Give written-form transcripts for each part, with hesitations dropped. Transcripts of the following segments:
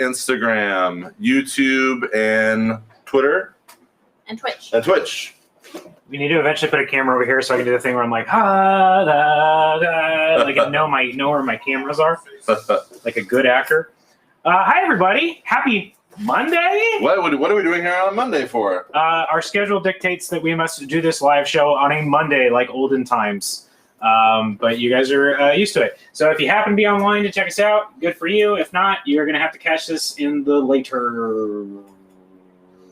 Instagram, YouTube, and Twitter. And Twitch. We need to eventually put a camera over here so I can do the thing where I'm like, like I know where my cameras are, like a good actor. Hi, everybody. Happy Monday. What are we doing here on Monday for? Our schedule dictates that we must do this live show on a Monday like olden times. But you guys are used to it. So if you happen to be online to check us out, good for you. If not, you're going to have to catch this in the later...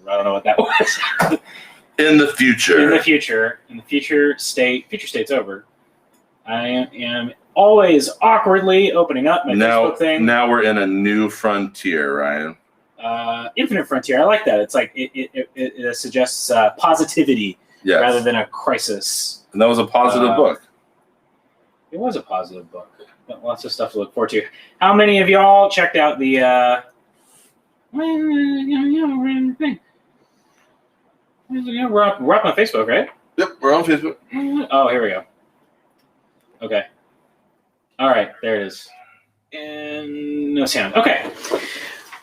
I don't know what that was. In the future state's over. I am always awkwardly opening up my Facebook thing. Now we're in a new frontier, Ryan. Infinite frontier. I like that. It's like it suggests positivity rather than a crisis. And that was a positive book. It was a positive book. Got lots of stuff to look forward to. How many of y'all checked out the thing? We're up on Facebook, right? Yep, we're on Facebook. Oh, here we go. Okay. All right, there it is. And no sound. Okay.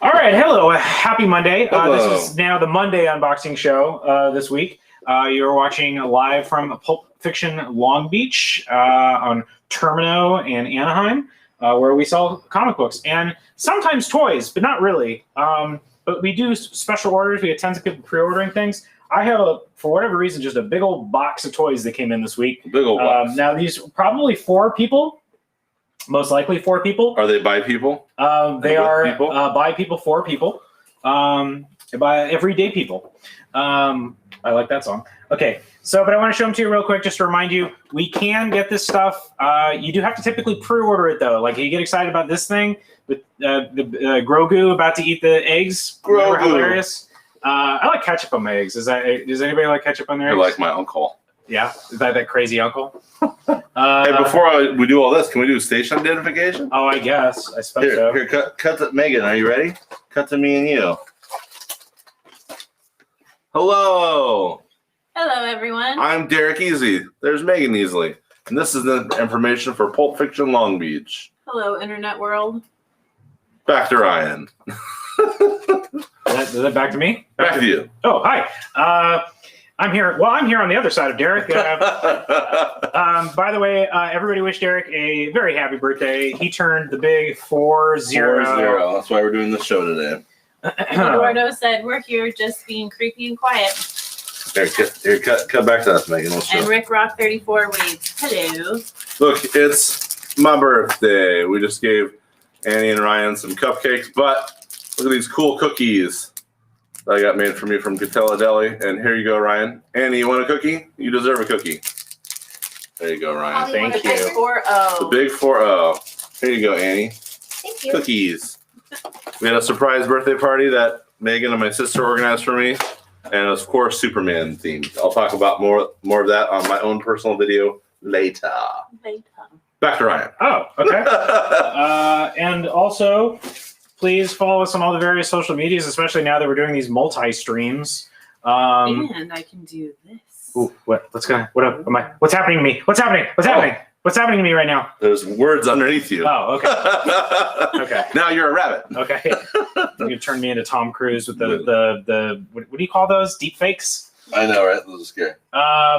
All right, hello. Happy Monday. This is now the Monday unboxing show this week. You're watching live from Pulp Fiction Long Beach on Termino and Anaheim, where we sell comic books and sometimes toys, but not really. But we do special orders. We have tons of people pre-ordering things. I have, for whatever reason, just a big old box of toys that came in this week. Big old box. Now, these probably 4 people, most likely 4 people. Are they by people? They are people? By people, for people, by everyday people. I like that song. Okay, but I want to show them to you real quick just to remind you, we can get this stuff. You do have to typically pre-order it, though. Like, you get excited about this thing with the Grogu about to eat the eggs. Grogu. Hilarious. I like ketchup on my eggs. Does anybody like ketchup on their eggs? I like my uncle. Yeah? Is that crazy uncle? Hey, before we do all this, can we do station identification? Oh, I guess. I suppose so. Here, cut to Megan. Are you ready? Cut to me and you. Hello. Hello, everyone. I'm Derek Easy. There's Megan Easley. And this is the information for Pulp Fiction Long Beach. Hello, Internet world. Back to Ryan. Is that back to me? Back to you. Oh, hi. I'm here. Well, I'm here on the other side of Derek. By the way, everybody wish Derek a very happy birthday. He turned the big 40. 40. That's why we're doing this show today. Eduardo said we're here just being creepy and quiet. Here, cut back to us, Megan. And Rick Rock 34 waves. Hello. Look, it's my birthday. We just gave Annie and Ryan some cupcakes, but look at these cool cookies that I got made for me from Catella Deli. And here you go, Ryan. Annie, you want a cookie? You deserve a cookie. There you go, Ryan. Thank you. The big 4-0. The big 4-0. Here you go, Annie. Thank you. Cookies. We had a surprise birthday party that Megan and my sister organized for me. And of course, Superman themed. I'll talk about more of that on my own personal video later. Back to Ryan. Oh, okay. And also, please follow us on all the various social medias, especially now that we're doing these multi-streams. And I can do this. Ooh, what? What's happening to me? What's happening? What's happening? What's happening to me right now? There's words underneath you. Oh, okay. Okay. Now you're a rabbit. Okay. You're gonna turn me into Tom Cruise with the what do you call those? Deep fakes? I know, right? Those are scary.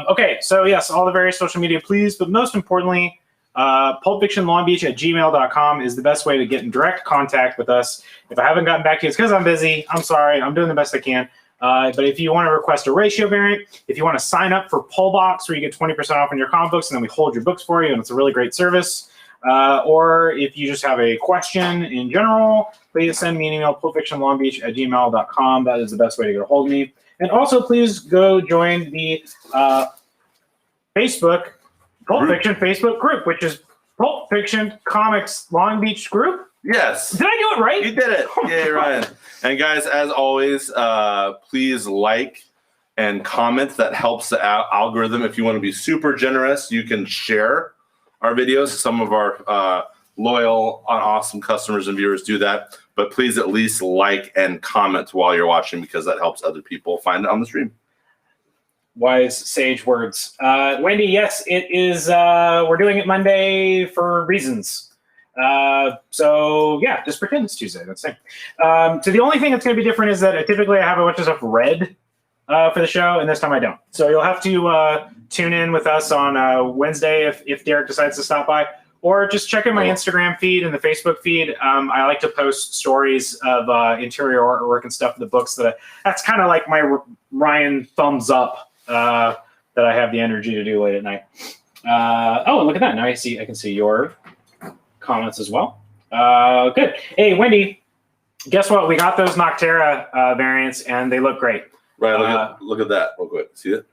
Okay, so yes, all the various social media, please. But most importantly, pulpfictionlongbeach@gmail.com is the best way to get in direct contact with us. If I haven't gotten back to you, it's because I'm busy. I'm sorry. I'm doing the best I can. But if you want to request a ratio variant, if you want to sign up for Pullbox, where you get 20% off on your comic books, and then we hold your books for you, and it's a really great service. Or if you just have a question in general, please send me an email, pulpfictionlongbeach@gmail.com. That is the best way to get a hold of me. And also, please go join the Facebook Pulp Fiction Facebook group, which is Pulp Fiction Comics Long Beach group. Yes. Did I do it right? You did it. Yay, Ryan. And guys, as always, please like and comment. That helps the algorithm. If you want to be super generous, you can share our videos. Some of our loyal, awesome customers and viewers do that. But please at least like and comment while you're watching, because that helps other people find it on the stream. Wise, sage words. Wendy, yes, it is. We're doing it Monday for reasons. So yeah, just pretend it's Tuesday. That's it. So the only thing that's going to be different is that typically I have a bunch of stuff read for the show, and this time I don't. So you'll have to tune in with us on Wednesday if Derek decides to stop by, or just check in my Instagram feed and the Facebook feed. I like to post stories of interior artwork and stuff in the books. That's kind of like my Ryan thumbs up that I have the energy to do late at night. Oh, and look at that! Now I can see your comments as well. Good. Hey, Wendy, guess what? We got those Noctera variants, and they look great. Right, look at that real quick. See it?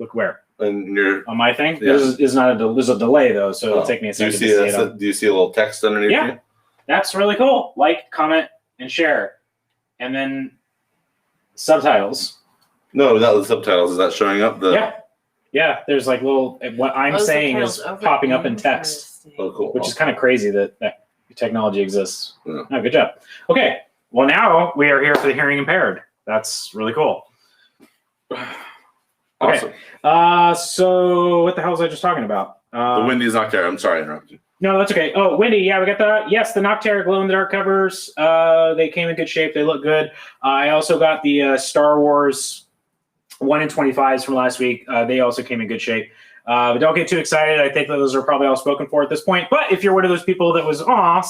Look where? And you're On my thing? Yeah. There's a delay, though, so it'll take me a second to see it. Do you see a little text underneath? Yeah, you? that's really cool. Like, comment, and share. And then subtitles. No, not the subtitles. Is that showing up? Yeah, there's like little, what I'm saying is popping up in text, Oh, cool. which is kind of crazy that technology exists. Yeah. Oh, good job. Okay, well, now we are here for the hearing impaired. That's really cool. Awesome. Okay. So what the hell was I just talking about? The Wendy's Noctera. I'm sorry I interrupted you. No, that's okay. Oh, Wendy, yeah, we got the Noctera glow-in-the-dark covers. They came in good shape. They look good. I also got the Star Wars 1 in 25s from last week. They also came in good shape. But don't get too excited. I think those are probably all spoken for at this point. But if you're one of those people that was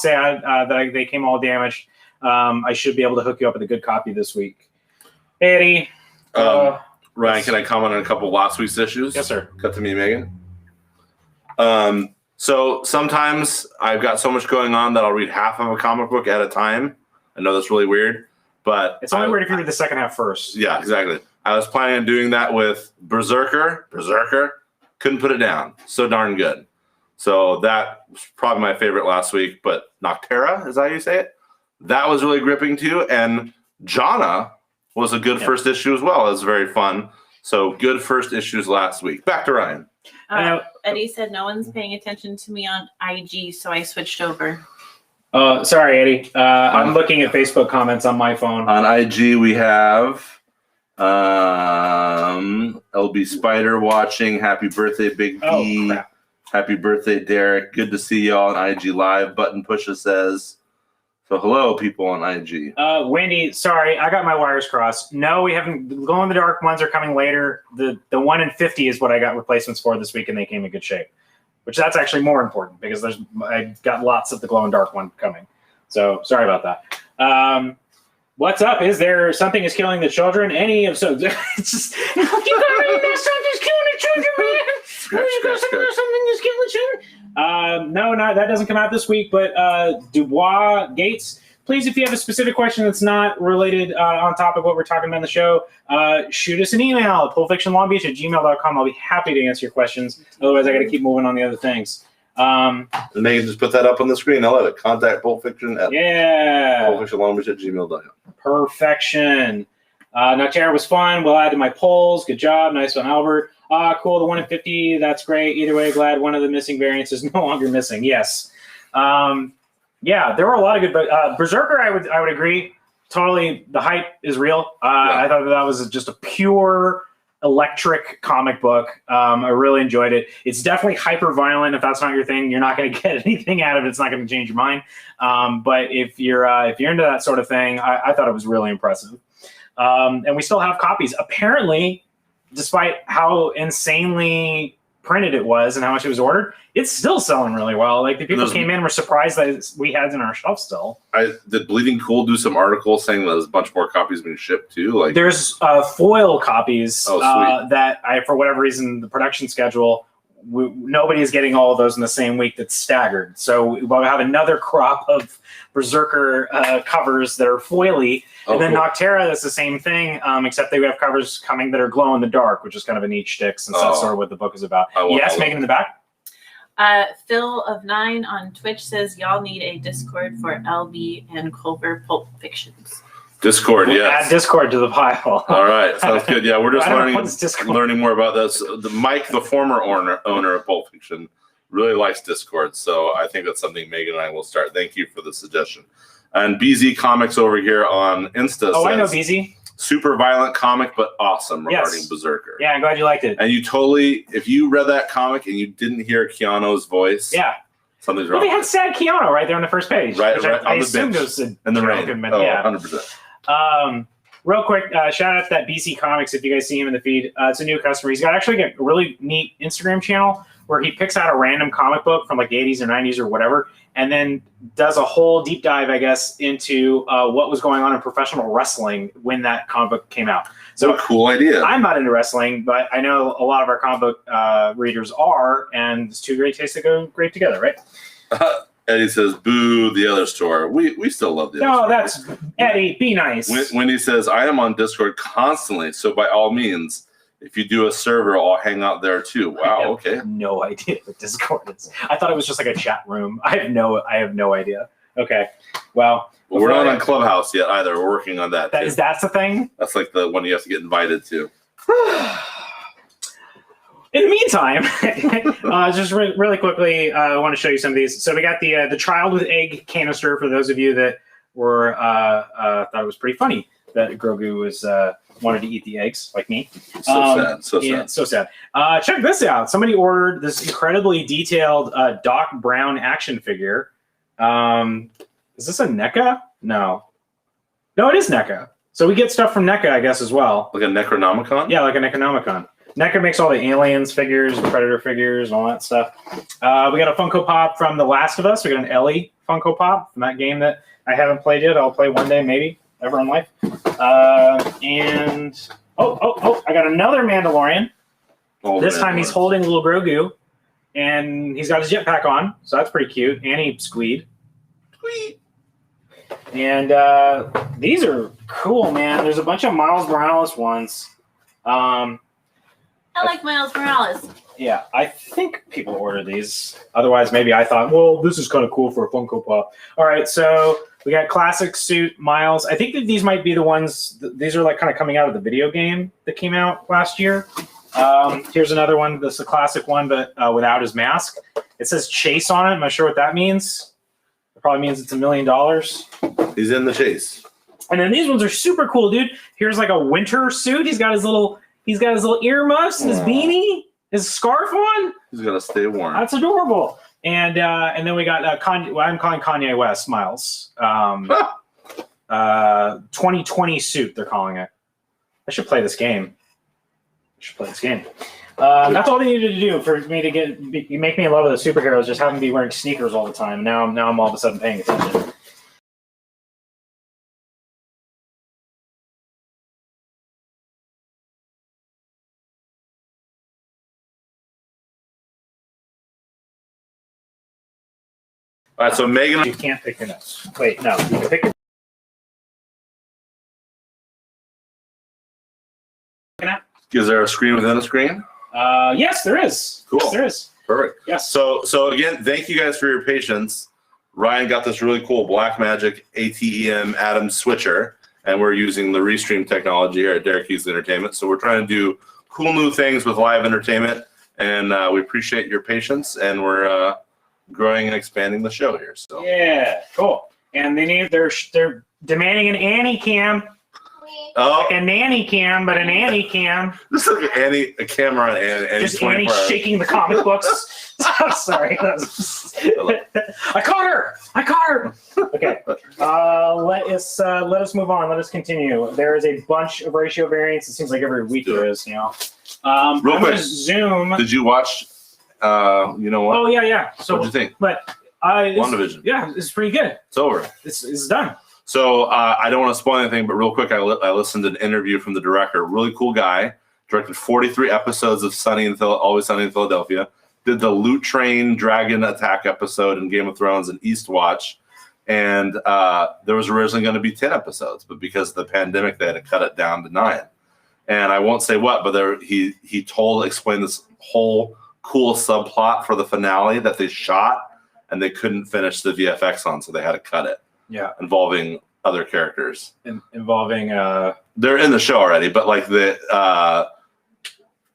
sad that they came all damaged, I should be able to hook you up with a good copy this week. Hey, Eddie. Ryan, can I comment on a couple of last week's issues? Yes, sir. Cut to me, Megan. So sometimes I've got so much going on that I'll read half of a comic book at a time. I know that's really weird, but It's only weird if you read the second half first. Yeah, exactly. I was planning on doing that with Berserker. Couldn't put it down. So darn good. So that was probably my favorite last week. But Noctera, is that how you say it? That was really gripping too. And Jana was a good first issue as well. It was very fun. So good first issues last week. Back to Ryan. Eddie said no one's paying attention to me on IG, so I switched over. Sorry, Eddie. I'm looking at Facebook comments on my phone. On IG, we have LB Spider watching. Happy birthday, Big B. Crap. Happy birthday, Derek. Good to see y'all on IG Live. Button Pusha says. So hello, people on IG. Wendy, sorry, I got my wires crossed. No, we haven't. The glow-in-the-dark ones are coming later. The 1 in 50 is what I got replacements for this week, and they came in good shape. Which that's actually more important because I got lots of the glow-in-dark one coming. So sorry about that. What's up? Is there something is killing the children? Any of so? It's just you got something's killing the children, man. Something is killing the children. No, that doesn't come out this week. But Dubois Gates, please, if you have a specific question that's not related on top of what we're talking about in the show, shoot us an email, pulpfictionlongbeach@gmail.com. I'll be happy to answer your questions. Otherwise, I got to keep moving on the other things. And they can just put that up on the screen. I love it. Contact Pulp Fiction at pulpfictionlongbeach@gmail.com. Perfection. Noctera was fun. Well added to my polls. Good job. Nice one, Albert. Cool. The 1 in 50. That's great. Either way, glad one of the missing variants is no longer missing. Yes. Yeah, there were a lot of good. But Berserker, I would agree. Totally, the hype is real. I thought that was just a pure electric comic book. I really enjoyed it. It's definitely hyper violent. If that's not your thing, you're not going to get anything out of it. It's not going to change your mind. But if you're into that sort of thing, I thought it was really impressive. And we still have copies. Apparently, despite how insanely printed it was and how much it was ordered, it's still selling really well. Like the people came in were surprised that we had it in our shelf still. Did Bleeding Cool do some articles saying that there's a bunch more copies being shipped too? Like there's foil copies that for whatever reason, the production schedule, nobody is getting all of those in the same week. That's staggered. So we'll have another crop of Berserker covers that are foily. And then Noctera, that's the same thing, except they have covers coming that are glow in the dark, which is kind of a neat shtick, since that's sort of what the book is about. Yes, Megan in the back. Phil of 9 on Twitch says y'all need a Discord for LB and Culver Pulp Fictions. Discord, yes. Add Discord to the pile. All right, sounds good. Yeah, we're just learning more about this. Mike, the former owner of Pulp Fiction, really likes Discord, so I think that's something Megan and I will start. Thank you for the suggestion. And BZ Comics over here on Insta says, I know BZ. Super violent comic, but awesome regarding Berserker. Yeah, I'm glad you liked it. And you totally, if you read that comic and you didn't hear Keanu's voice, Something's Well, wrong. they had sad Keanu right there on the first page. Right, which right I on the assumed bench. it was a in the joke rain. and- Oh, yeah. 100%. Real quick, shout out to that BC Comics if you guys see him in the feed. It's a new customer. He's got actually a really neat Instagram channel where he picks out a random comic book from like the 80s or 90s or whatever, and then does a whole deep dive, I guess, into what was going on in professional wrestling when that comic book came out. So what a cool idea. I'm not into wrestling, but I know a lot of our comic book readers are, and it's two great tastes that go great together, right? Eddie says, boo the other store. We still love the other store. No, that's Eddie. Be nice. Wendy says, I am on Discord constantly, so by all means, if you do a server, I'll hang out there too. Wow, okay. I have no idea what Discord is. I thought it was just like a chat room. I have no idea. Okay, well, We're not on Clubhouse yet either. We're working on that. Too. That's the thing. That's like the one you have to get invited to. In the meantime, just really quickly, I want to show you some of these. So we got the child with egg canister. For those of you that were thought it was pretty funny that Grogu was wanted to eat the eggs like me. So sad. So sad. Yeah, so sad. Check this out. Somebody ordered this incredibly detailed Doc Brown action figure. Is this a NECA? No, it is NECA. So we get stuff from NECA, I guess, as well. Like a Necronomicon? Yeah, like a Necronomicon. NECA makes all the Aliens figures, Predator figures, and all that stuff. We got a Funko Pop from The Last of Us. We got an Ellie Funko Pop from that game that I haven't played yet. I'll play one day, maybe, ever in life. And I got another Mandalorian. This time he's holding a little Grogu, and he's got his jetpack on, so that's pretty cute. And he squeed. And these are cool, man. There's a bunch of Miles Morales ones. I like Miles Morales. Yeah, I think people order these. Otherwise, maybe I thought, well, this is kind of cool for a Funko Pop. All right, so we got classic suit Miles. I think that these might be the ones. These are like kind of coming out of the video game that came out last year. Here's another one. This is a classic one, but without his mask. It says Chase on it. I'm not sure what that means. It probably means it's $1 million. He's in the chase. And then these ones are super cool, dude. Here's like a winter suit. He's got his little earmuffs and his beanie, his scarf on. He's gonna stay warm. That's adorable. And then we got what I'm calling Kanye West Miles. 2020 suit, they're calling it. I should play this game. That's all they needed to do for me to make me in love with the superheroes. Just having to be wearing sneakers all the time. Now I'm all of a sudden paying attention. All right, so Megan. You can't pick your nose. Wait, no. You can pick your. Is there a screen within a screen? Yes, there is. Cool. Yes, there is. Perfect. Yes. So again, thank you guys for your patience. Ryan got this really cool Blackmagic ATEM Atom switcher, and we're using the Restream technology here at Derek Hughes Entertainment. So we're trying to do cool new things with live entertainment, and we appreciate your patience, and we're growing and expanding the show here. So Yeah, cool. And they're demanding an Annie cam, oh, like a nanny cam, but an Annie cam. this is like a camera on Annie. Just Annie shaking the comic books. Sorry, I caught her. Okay, let us move on. Let us continue. There is a bunch of ratio variants. It seems like every week there is now. Real quick, Zoom. Did you watch? You know what? Oh yeah. So What'd you think? But WandaVision. Yeah, it's pretty good. It's over. It's done. So I don't want to spoil anything, but real quick, I listened to an interview from the director. Really cool guy. Directed 43 episodes of Always Sunny in Philadelphia. Did the Loot Train Dragon Attack episode in Game of Thrones and Eastwatch. And there was originally going to be 10 episodes, but because of the pandemic, they had to cut it down to 9. And I won't say what, but he explained this whole cool subplot for the finale that they shot, and they couldn't finish the VFX on, so they had to cut it. Yeah, involving other characters. Involving they're in the show already, but like the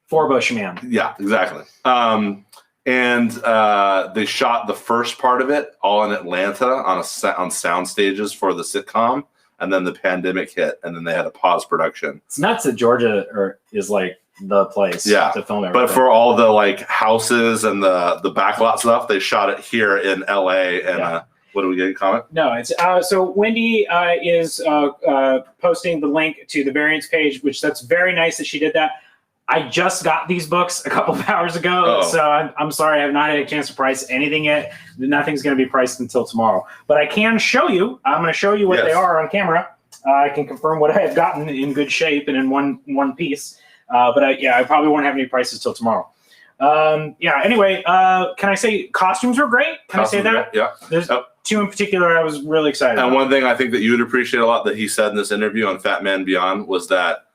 Forbush Man. Yeah, exactly. And they shot the first part of it all in Atlanta on sound stages for the sitcom, and then the pandemic hit, and then they had to pause production. It's nuts that Georgia is like the place to film everything. But for all the like houses and the backlot stuff, they shot it here in LA. And what do we get in comment? No, it's so Wendy is posting the link to the variants page, which that's very nice that she did that. I just got these books a couple of hours ago, so I'm sorry I have not had a chance to price anything yet. Nothing's going to be priced until tomorrow. But I can show you. I'm going to show you what they are on camera. I can confirm what I have gotten in good shape and in one piece. But I probably won't have any prices till tomorrow. Anyway, can I say costumes were great? Can I say that? Yeah. There's two in particular I was really excited about. And one thing I think that you would appreciate a lot that he said in this interview on Fat Man Beyond was that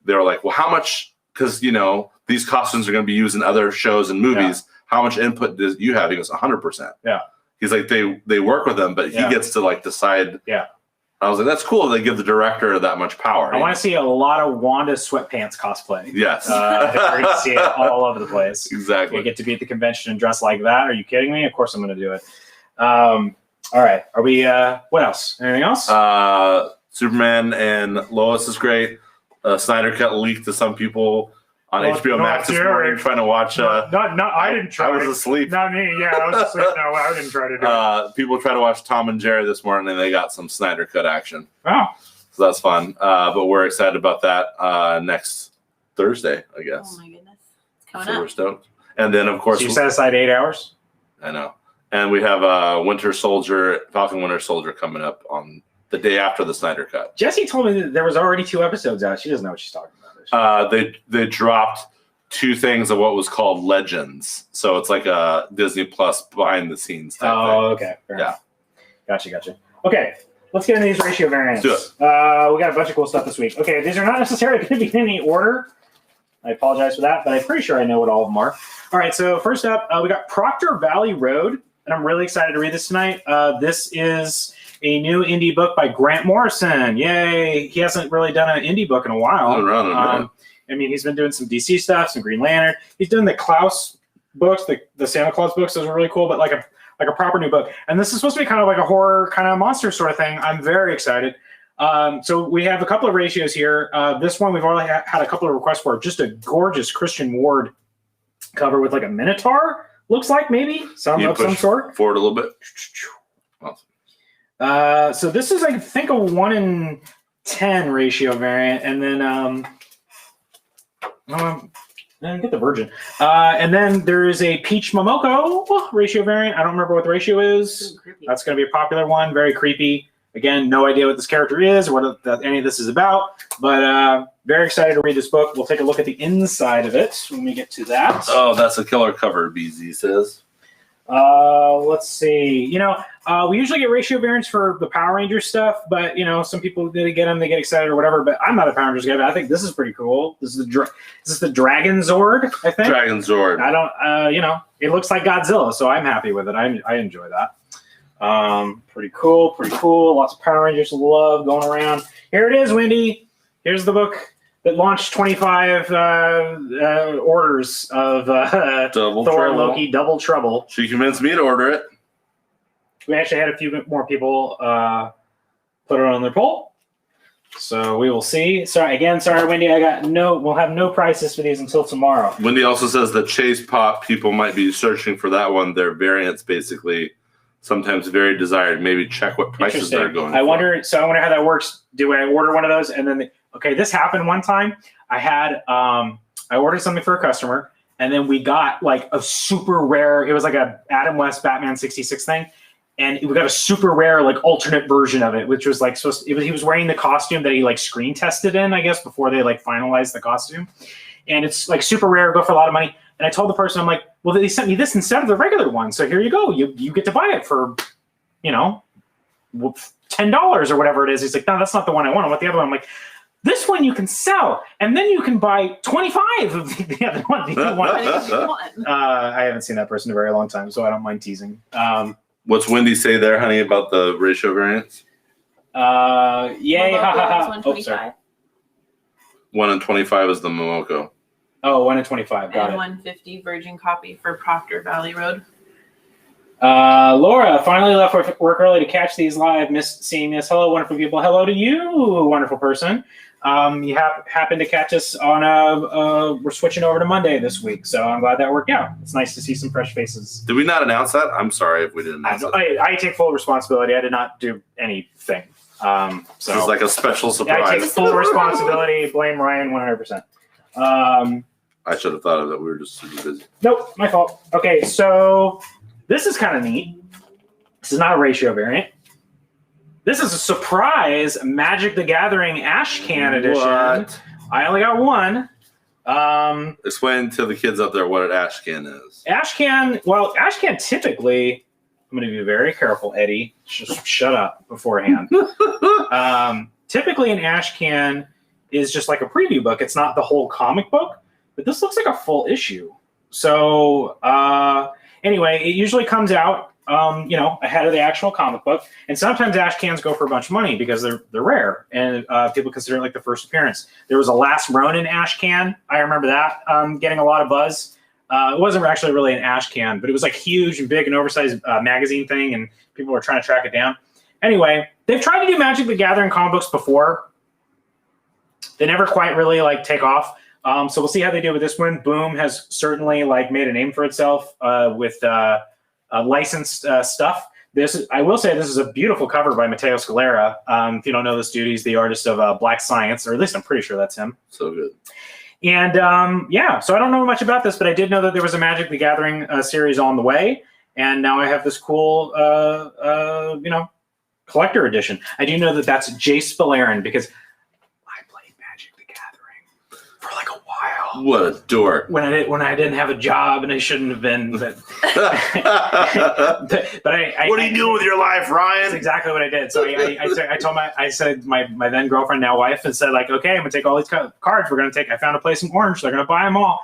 they were like, well, how much, because, you know, these costumes are going to be used in other shows and movies. How much input do you have? He goes, 100%. Yeah. He's like, they work with them, but he gets to like decide. Yeah. I was like, that's cool. They give the director that much power. I want to see a lot of Wanda sweatpants cosplay. Yes. We're going to see it all over the place. Exactly. You get to be at the convention and dress like that. Are you kidding me? Of course I'm going to do it. All right. Are we, what else? Anything else? Superman and Lois is great. Snyder Cut leaked to some people on HBO Max this morning trying to watch. I didn't try. I was asleep. Not me. Yeah, I was asleep. No, I didn't try to do it. People try to watch Tom and Jerry this morning, and they got some Snyder Cut action. Oh, so that's fun. But we're excited about that next Thursday, I guess. Oh my goodness, it's coming so up. We're stoked. And then, of course, so you set aside 8 hours. I know. And we have Falcon Winter Soldier coming up on the day after the Snyder Cut. Jessie told me that there was already 2 episodes out. She doesn't know what she's talking about. They dropped 2 things of what was called Legends. So it's like a Disney Plus behind the scenes type thing. Okay. Fair enough. Gotcha. Okay, let's get into these ratio variants. Let's do it. We got a bunch of cool stuff this week. Okay, these are not necessarily going to be in any order. I apologize for that, but I'm pretty sure I know what all of them are. All right, so first up, we got Proctor Valley Road, and I'm really excited to read this tonight. This is a new indie book by Grant Morrison. Yay! He hasn't really done an indie book in a while. I mean, he's been doing some DC stuff, some Green Lantern. He's doing the Klaus books, the Santa Claus books. Those are really cool, but like a proper new book. And this is supposed to be kind of like a horror, kind of monster sort of thing. I'm very excited. So we have a couple of ratios here. This one we've already had a couple of requests for. Just a gorgeous Christian Ward cover with like a Minotaur. Looks like maybe some sort. Forward a little bit. Awesome. So this is, I think, a 1-in-10 ratio variant, and then get the Virgin. And then there is a Peach Momoko ratio variant. I don't remember what the ratio is. That's going to be a popular one. Very creepy. Again, no idea what this character is or what any of this is about, but very excited to read this book. We'll take a look at the inside of it when we get to that. Oh, that's a killer cover, BZ says. Let's see. We usually get ratio variants for the Power Rangers stuff, but some people they get them, they get excited or whatever. But I'm not a Power Rangers guy. But I think this is pretty cool. This is the Dragon Zord, I think. Dragon Zord. I don't. It looks like Godzilla, so I'm happy with it. I enjoy that. Pretty cool. Lots of Power Rangers love going around. Here it is, Wendy. Here's the book that launched 25 orders of Thor, Loki, Double Trouble. She convinced me to order it. We actually had a few more people put it on their poll. So we will see. Sorry, Wendy. We'll have no prices for these until tomorrow. Wendy also says that Chase Pop people might be searching for that one. Their variants basically sometimes very desired. Maybe check what prices they're going. I wonder how that works. Do I order one of those and then this happened one time. I ordered something for a customer and then we got like a super rare. It was like a Adam West Batman 66 thing. And we got a super rare, like alternate version of it, which was like he was wearing the costume that he like screen tested in, I guess, before they like finalized the costume. And it's like super rare, go for a lot of money. And I told the person, I'm like, well, they sent me this instead of the regular one. So here you go. You get to buy it for, $10 or whatever it is. He's like, no, that's not the one I want. I want the other one. I'm like, this one you can sell, and then you can buy 25 of the other one. I haven't seen that person in a very long time, so I don't mind teasing. What's Wendy say there, honey, about the ratio variants? Yay, ha ha ha. 125. 1 in 25 is the Momoko. Oh, 1 in 25. Got and it. 150 virgin copy for Proctor Valley Road. Laura finally left work early to catch these live. Missed seeing this. Hello, wonderful people. Hello to you, wonderful person. You happen to catch us on we're switching over to Monday this week, so I'm glad that worked out. It's nice to see some fresh faces. Did we not announce that? I'm sorry if we didn't announce it. I take full responsibility. I did not do anything. So This is like a special surprise. I take full responsibility. Blame Ryan 100%. I should have thought of that. We were just super busy. Nope, my fault. Okay, so this is kind of neat. This is not a ratio variant. This is a surprise Magic the Gathering Ash Can edition. What? I only got one. Explain to the kids out there what an ash can is. Ash Can typically, I'm going to be very careful, Eddie. Just shut up beforehand. Typically, an Ash Can is just like a preview book. It's not the whole comic book, but this looks like a full issue. So, anyway, it usually comes out, ahead of the actual comic book. And sometimes Ash Cans go for a bunch of money because they're rare, and people consider it like the first appearance. There was a Last Ronin Ash Can. I remember that getting a lot of buzz. It wasn't actually really an Ash Can, but it was like huge and big and oversized magazine thing, and people were trying to track it down. Anyway, they've tried to do Magic the Gathering comic books before. They never quite really take off. So we'll see how they do with this one. Boom has certainly made a name for itself with licensed stuff. I will say this is a beautiful cover by Matteo Scalera. If you don't know this dude, he's the artist of Black Science, or at least I'm pretty sure that's him. So good. And so I don't know much about this, but I did know that there was a Magic the Gathering series on the way, and now I have this cool, collector edition. I do know that that's Jace Balaran because I played Magic the Gathering for a while. What a dork. When I didn't have a job and I shouldn't have been. But what are you doing with your life, Ryan? That's exactly what I did. So I told my then girlfriend, now wife, and said okay, I'm gonna take all these cards. I found a place in Orange. They're gonna buy them all.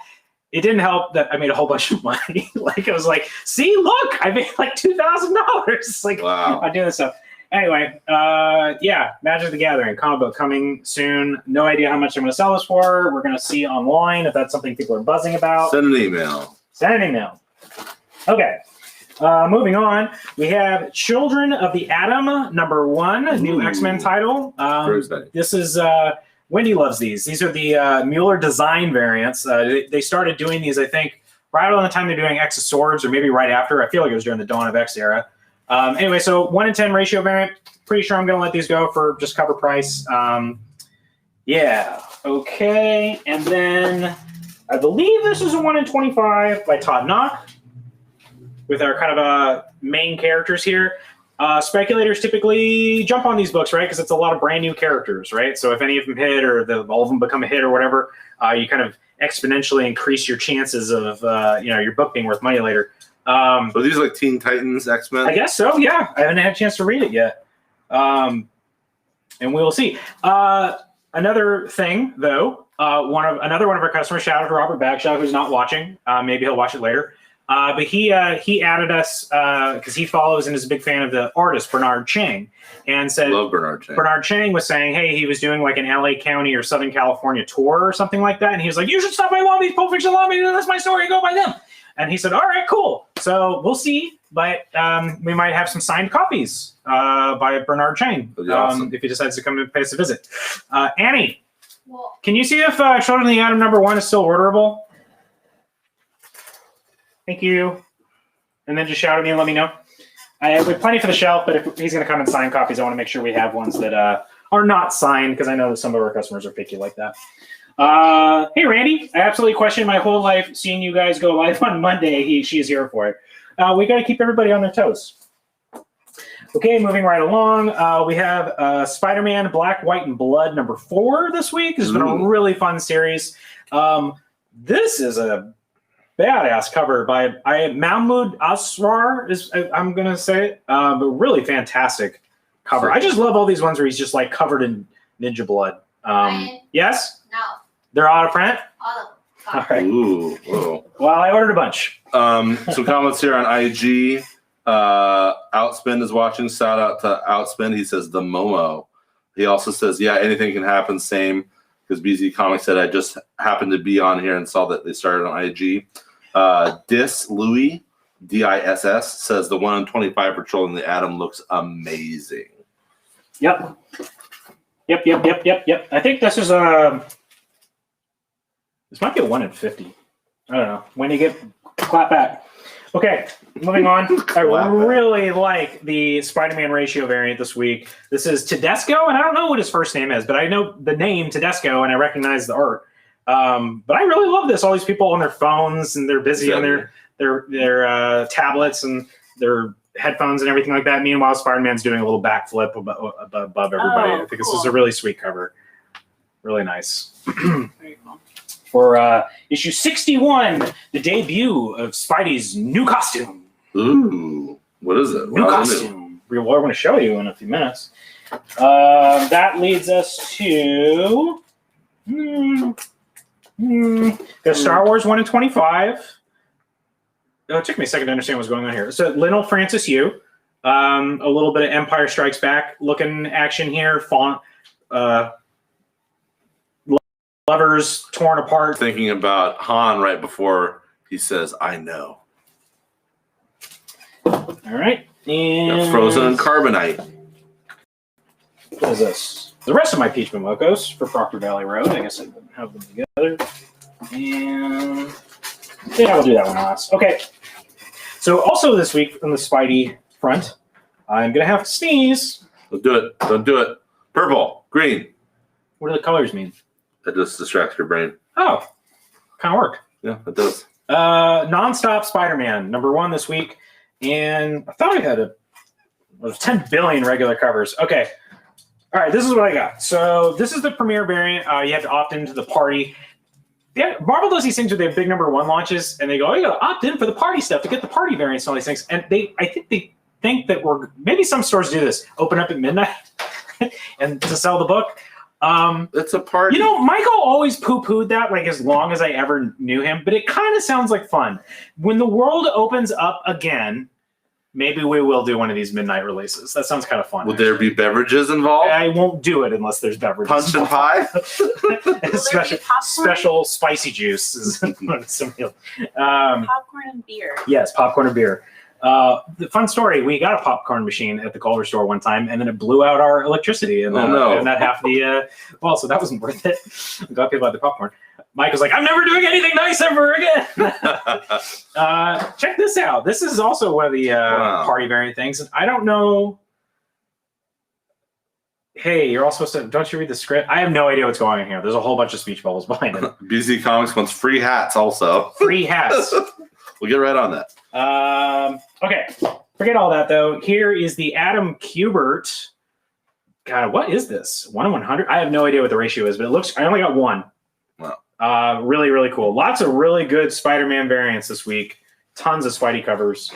It didn't help that I made a whole bunch of money. It was see, look, I made $2,000. Wow. I do this stuff. Anyway, Magic the Gathering comic book coming soon. No idea how much I'm going to sell this for. We're going to see online if that's something people are buzzing about. Send an email. Okay. Moving on, we have Children of the Atom #1, new X-Men title. This is Wendy loves these. These are the Mueller design variants. They started doing these, I think, right around the time they're doing X of Swords, or maybe right after. I feel like it was during the Dawn of X era. Anyway, so 1-in-10 ratio variant. Pretty sure I'm going to let these go for just cover price. Okay. And then I believe this is a 1-in-25 by Todd Knock with our kind of main characters here. Speculators typically jump on these books, right? Because it's a lot of brand new characters, right? So if any of them hit or all of them become a hit or whatever, you kind of exponentially increase your chances of your book being worth money later. So these are Teen Titans, X-Men? I guess so, yeah. I haven't had a chance to read it yet. And we will see. Another thing, though, another one of our customers, shout out to Robert Bagshaw, who's not watching. Maybe he'll watch it later. But he added us because he follows and is a big fan of the artist, Bernard Chang. And said, love Bernard Chang. Bernard Chang was saying, hey, he was doing an LA County or Southern California tour or something like that. And he was like, you should stop by Long Beach, Pulp Fiction, Long Beach, that's my story, go by them. And he said, all right, cool. So we'll see, but we might have some signed copies by Bernard Chang awesome. if he decides to come and pay us a visit. Annie, can you see if Children of the Atom #1 is still orderable? Thank you. And then just shout at me and let me know. We have plenty for the shelf, but if he's going to come and sign copies, I want to make sure we have ones that are not signed, because I know that some of our customers are picky like that. Hey, Randy, I absolutely questioned my whole life seeing you guys go live on Monday. She's here for it. We got to keep everybody on their toes. Okay, moving right along. We have Spider-Man Black, White, and Blood #4 this week. This has been a really fun series. This is a badass cover by Mahmoud Asrar, I'm going to say it, but really fantastic cover. I just love all these ones where he's just covered in ninja blood. Yes? No. They're out of print? All All right. Ooh, whoa. Well, I ordered a bunch. Some comments here on IG. Outspin is watching. Shout out to Outspin. He says the Momo. He also says, yeah, anything can happen. Same, because BZ Comics said I just happened to be on here and saw that they started on IG. Dis Louis DISS says the 1 in 25 patrolling the Atom looks amazing. Yep. I think this is this might be a 1 in 50. I don't know. When you get clap back. Okay, moving on. I really like the Spider-Man ratio variant this week. This is Tedesco, and I don't know what his first name is, but I know the name Tedesco, and I recognize the art. But I really love this. All these people on their phones, and they're busy on their tablets and their headphones and everything like that. Meanwhile, Spider-Man's doing a little backflip above everybody. I think this is a really sweet cover. Really nice. Very cool. For issue 61, the debut of Spidey's new costume. Ooh, what is it? New costume. We're going to show you in a few minutes. That leads us to the Star Wars 1 in 25. Oh, it took me a second to understand what's going on here. So Lionel Francis Yu, a little bit of Empire Strikes Back looking action here. Font, levers torn apart. Thinking about Han right before he says, "I know." All right, and Frozen and Carbonite. What is this? The rest of my Peach Momokos for Proctor Valley Road. I guess I didn't have them together. And yeah, we'll do that one last. Okay. So also this week from the Spidey front, I'm going to have to sneeze. Don't do it. Don't do it. Purple, green. What do the colors mean? That just distracts your brain. Oh, kind of worked. Yeah, it does. Nonstop Spider-Man, #1 this week. And I thought I had 10 billion regular covers. Okay. All right, this is what I got. So this is the premiere variant. You have to opt into the party. Yeah, Marvel does these things where they have big #1 launches, and they go, "Oh, you got to opt in for the party stuff to get the party variants and all these things." And I think they think that maybe some stores do this, open up at midnight, and to sell the book. It's a party. You know, Michael always poo-pooed that, like as long as I ever knew him. But it kind of sounds like fun. When the world opens up again, maybe we will do one of these midnight releases. That sounds kind of fun. Will there be beverages involved? I won't do it unless there's beverages. Punch and pie? special spicy juice is popcorn and beer. Yes, popcorn and beer. The fun story, we got a popcorn machine at the Culver store one time, and then it blew out our electricity. And and that half the, so that wasn't worth it. I'm glad people had the popcorn. Mike was like, "I'm never doing anything nice ever again." Check this out. This is also one of the party variant things. And I don't know. Hey, you're all supposed to, don't you read the script? I have no idea what's going on here. There's a whole bunch of speech bubbles behind it. BZ Comics wants free hats also. Free hats. We'll get right on that. Okay. Forget all that, though. Here is the Adam Kubert. God, what is this? 1 in 100? I have no idea what the ratio is, but it looks, I only got one. Wow. Really, really cool. Lots of really good Spider-Man variants this week. Tons of Spidey covers.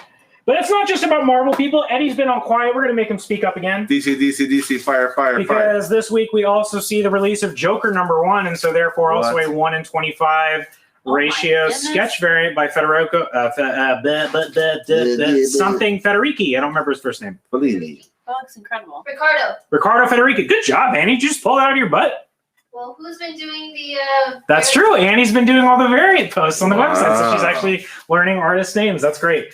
But it's not just about Marvel, people. Eddie's been all quiet. We're going to make him speak up again. DC, fire, because this week we also see the release of Joker #1, and so therefore also a 1 in 25 ratio sketch variant by Federico something Federici. I don't remember his first name. Bellini. That looks incredible. Ricardo Federici. Good job, Annie. You just pulled it out of your butt. Well, who's been doing the... That's true. Annie's been doing all the variant posts on the website, so she's actually learning artist names. That's great.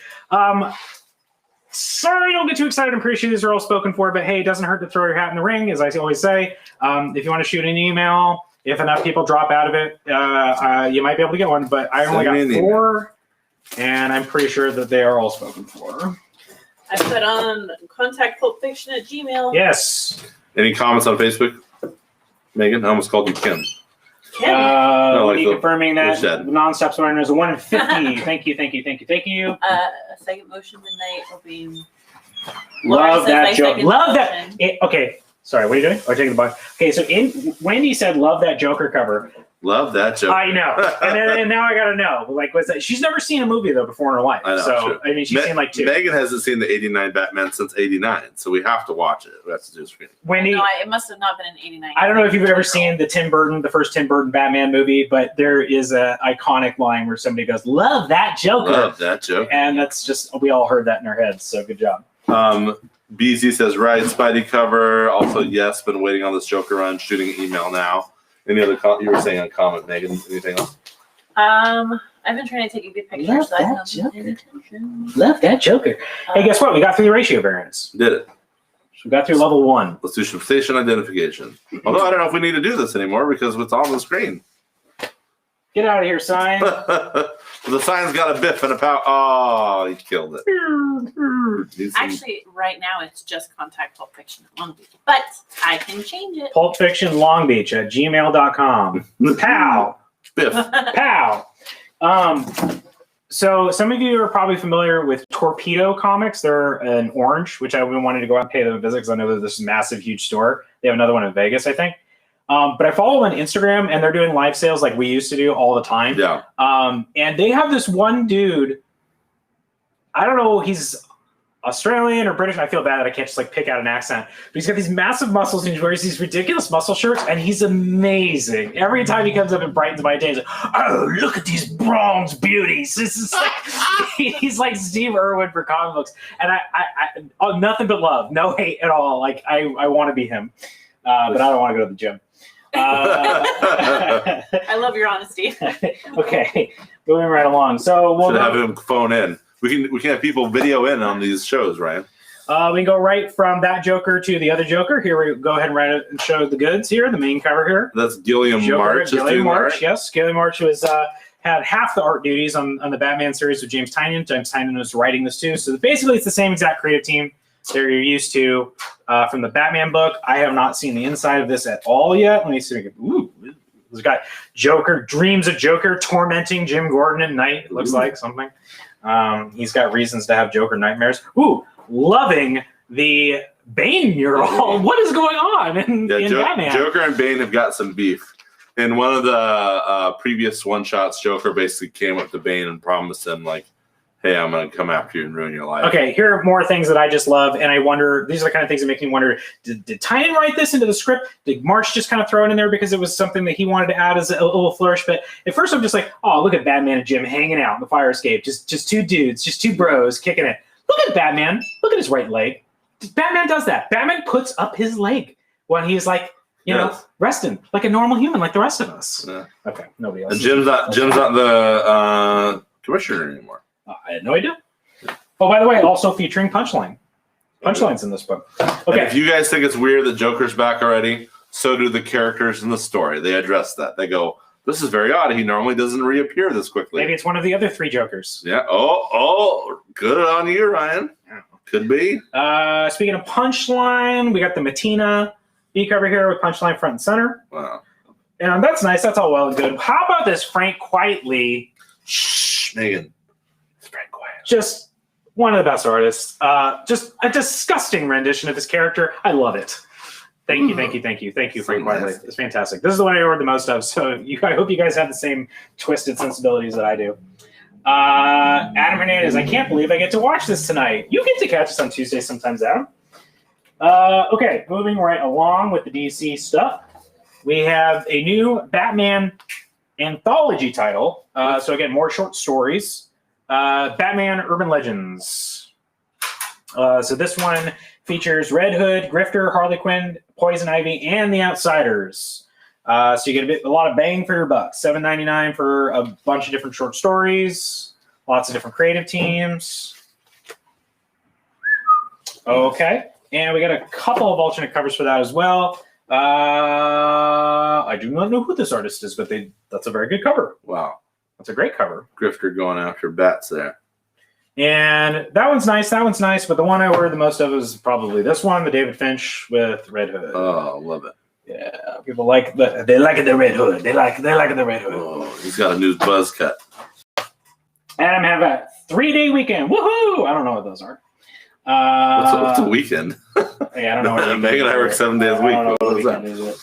Sorry, don't get too excited. I'm pretty sure these are all spoken for, but hey, it doesn't hurt to throw your hat in the ring, as I always say. If you want to shoot an email, if enough people drop out of it, you might be able to get one, but I only got 4, and I'm pretty sure that they are all spoken for. I put on contact pulpfiction@gmail.com. Yes. Any comments on Facebook? Megan, I almost called you Kim. Confirming that Nonstop Spider-Man is a 1 in 50. Thank you. A second motion midnight will be. Love that joke. Love that. Okay. Sorry, what are you doing? Oh, taking the box. Okay, so Wendy said, "Love that Joker cover." Love that Joker. I know, and now I gotta know. Like, what's that? She's never seen a movie though before in her life. I know. So true. I mean, she's seen like 2. Megan hasn't seen the '89 Batman since '89, so we have to watch it. We have to do a screening. Wendy, no, it must have not been in '89. I don't know if you've ever seen the first Tim Burton Batman movie, but there is a iconic line where somebody goes, "Love that Joker." Love that Joker. And that's just, we all heard that in our heads. So good job. BZ says, right, Spidey cover. Also, yes, been waiting on this Joker run, shooting an email now. Any other you were saying on comment, Megan? Anything else? I I've been trying to take a good picture Love so I that don't Joker. pay attention. Love that Joker. Hey, guess what? We got through the ratio variants. Did it. We got through level 1. Let's do some station identification. Although I don't know if we need to do this anymore because it's on the screen. Get out of here, sign. The sign's got a biff and a pow. Oh, he killed it. Actually, right now it's just contact Pulp Fiction at Long Beach, but I can change it. Pulp Fiction Long Beach at gmail.com. Pow. Biff. Pow. So some of you are probably familiar with Torpedo Comics. They're in Orange, which I've been wanting to go out and pay them a visit because I know that this is a massive, huge store. They have another one in Vegas, I think. But I follow them on Instagram, and they're doing live sales like we used to do all the time. Yeah. And they have this one dude. I don't know, he's Australian or British. I feel bad that I can't just like pick out an accent. But he's got these massive muscles, and he wears these ridiculous muscle shirts, and he's amazing. Every time he comes up and brightens my day, he's like, "Oh, look at these bronze beauties." This is like he's like Steve Irwin for comic books, and I nothing but love, no hate at all. Like I want to be him, but I don't want to go to the gym. I love your honesty. Okay, moving right along. So we'll Should have him phone in. We can have people video in on these shows, Ryan. we can go right from that Joker to the other Joker. Here we go ahead and write it and show the goods here. The main cover here. That's Gilliam Joker, March. Gilliam March, Right? yes. Gilliam March was had half the art duties on the Batman series with James Tynion. James Tynion was writing this too. So basically, it's the same exact creative team that you're used to from the Batman book. I have not seen the inside of this at all yet. Let me see. Ooh, it's got Joker, dreams of Joker tormenting Jim Gordon at night. It looks like something. He's got reasons to have Joker nightmares. Ooh, loving the Bane mural. What is going on in Batman? Joker and Bane have got some beef. In one of the previous one-shots, Joker basically came up to Bane and promised him, like, hey, I'm going to come after you and ruin your life. Okay, here are more things that I just love, and I wonder, these are the kind of things that make me wonder, did Tynion write this into the script? Did March just kind of throw it in there because it was something that he wanted to add as a little flourish? But at first I'm just like, oh, look at Batman and Jim hanging out in the fire escape. Just two dudes, just two bros kicking it. Look at Batman. Look at his right leg. Batman does that. Batman puts up his leg when he's like, you know, resting like a normal human, like the rest of us. Yeah. Okay, nobody else. And Jim's not the commissioner anymore. I had no idea. Oh, by the way, also featuring Punchline. Punchline's in this book. Okay. And if you guys think it's weird that Joker's back already, so do the characters in the story. They address that. They go, this is very odd. He normally doesn't reappear this quickly. Maybe it's one of the other three Jokers. Yeah. Oh, good on you, Ryan. Could be. Speaking of Punchline, we got the Matina B cover here with Punchline front and center. Wow. And that's nice. That's all well and good. How about this Frank Quietly? Shh, Megan. It's Frank Quiet. Just one of the best artists. Just a disgusting rendition of his character. I love it. Thank you, Frank Quietly. It's fantastic. This is the one I ordered the most of, so I hope you guys have the same twisted sensibilities that I do. Adam Hernandez, I can't believe I get to watch this tonight. You get to catch us on Tuesday sometimes, Adam. Okay, moving right along with the DC stuff. We have a new Batman Anthology title. So again, more short stories. Batman Urban Legends. So this one features Red Hood, Grifter, Harley Quinn, Poison Ivy, and the Outsiders. So you get a lot of bang for your buck. $7.99 for a bunch of different short stories. Lots of different creative teams. Okay. And we got a couple of alternate covers for that as well. I do not know who this artist is, but that's a very good cover. Wow. That's a great cover. Grifter going after bats there. And that one's nice. But the one I ordered the most of is probably this one, the David Finch with Red Hood. Oh, love it. Yeah, people like the Red Hood. They like the Red Hood. Oh, he's got a new buzz cut. Adam have a 3-day weekend. Woohoo! I don't know what those are. What's a weekend? Yeah, I don't know. What Megan and I work 7 days a week. I don't know what weekend is it.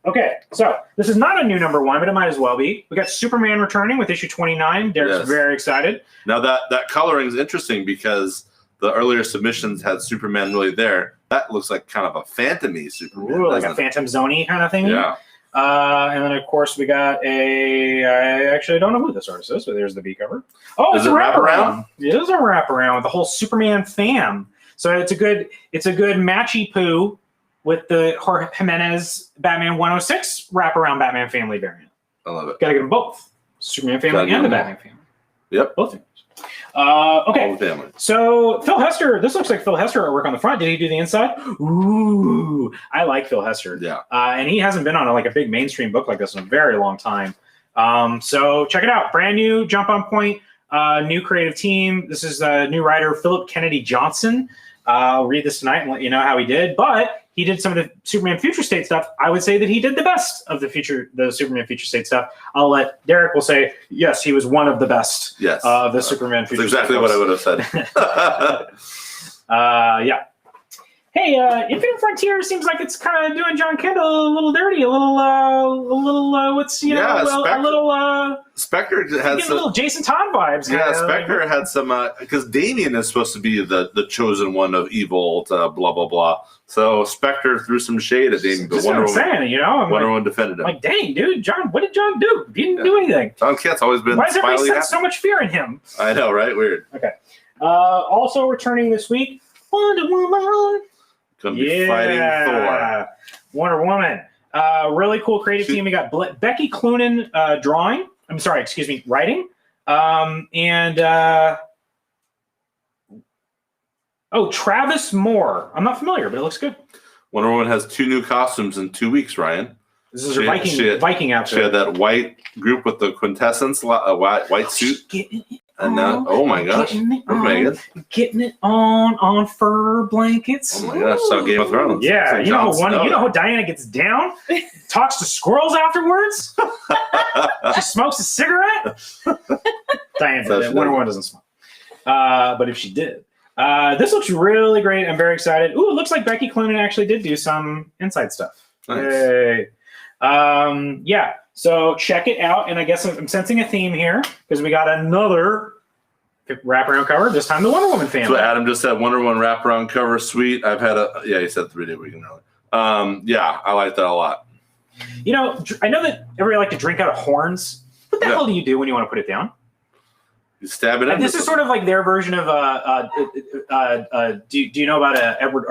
Okay, so this is not a new number one, but it might as well be. We got Superman returning with issue 29. Derek's very excited. Now that coloring is interesting because the earlier submissions had Superman really there. That looks like kind of a phantom-y Superman. Ooh, like a Phantom Zone-y kind of thing. Yeah. And then, of course, we got I actually don't know who this artist is, but there's the B cover. Oh, it's a wraparound. It is a wraparound with the whole Superman fam. So it's a good matchy poo with the Jimenez Batman 106 wraparound Batman family variant. I love it. Got to get them both. Superman family and the Batman family. Yep. Both families. All Okay. the family. So Phil Hester, this looks like Phil Hester artwork on the front. Did he do the inside? Ooh, I like Phil Hester. Yeah. And he hasn't been on a big mainstream book like this in a very long time. So check it out. Brand new, jump on point, new creative team. This is new writer Philip Kennedy Johnson. I'll read this tonight and let you know how he did. But he did some of the Superman Future State stuff. I would say that he did the best of the Superman Future State stuff. I'll let Derek will say, yes, he was one of the best of the Superman Future State. That's exactly what I would have said. Yeah. Hey, Infinite Frontier seems like it's kind of doing John Kendall a little dirty, a little Spectre had a little Jason Todd vibes. Yeah, Spectre had some because Damian is supposed to be the chosen one of evil, blah blah blah. So Spectre threw some shade at Damian, but Wonder Woman defended him. Like, dang, dude, John, what did John do? He didn't do anything. John Kent's always been. Why does everybody sense so much fear in him? I know, right? Weird. Okay. Also returning this week, Wonder Woman. Gonna be fighting Thor. Wonder Woman. Really cool creative team. We got Becky Cloonan writing. Travis Moore. I'm not familiar, but it looks good. Wonder Woman has 2 new costumes in 2 weeks, Ryan. This is her Viking outfit. She had that white group with the quintessence, white suit. And now, oh my gosh, getting it on fur blankets. Oh my gosh, so Game of Thrones. Yeah, you know how Diana gets down, talks to squirrels afterwards. She smokes a cigarette. Diana, Wonder Woman doesn't smoke, but if she did, this looks really great. I'm very excited. Ooh, it looks like Becky Cloonan actually did do some inside stuff. Nice. Yay. Yeah. So check it out, and I guess I'm sensing a theme here because we got another wraparound cover. This time, the Wonder Woman family. So Adam just said Wonder Woman wraparound cover, sweet. I've had he said 3-day weekend early. Yeah, I like that a lot. You know, I know that everybody like to drink out of horns. What the hell do you do when you want to put it down? You stab it in. This is sort of like their version of do you know about Edward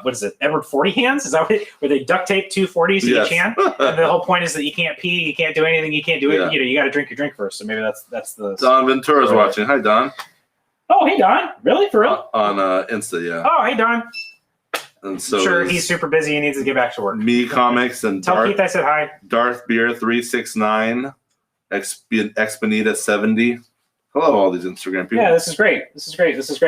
what is it? Edward 40 hands? Is that where they duct tape 2 40s to each hand? And the whole point is that you can't pee, you can't do anything, you can't do it. You got to drink your drink first. So maybe that's the. Don Ventura's watching. Hi, Don. Oh, hey, Don. Really? For real? On Insta, yeah. Oh, hey, Don. And so I'm sure he's super busy and needs to get back to work. Me Comics and tell Keith I said hi. Darth Beer 369, Exponita 70. Hello, all these Instagram people. Yeah, this is great.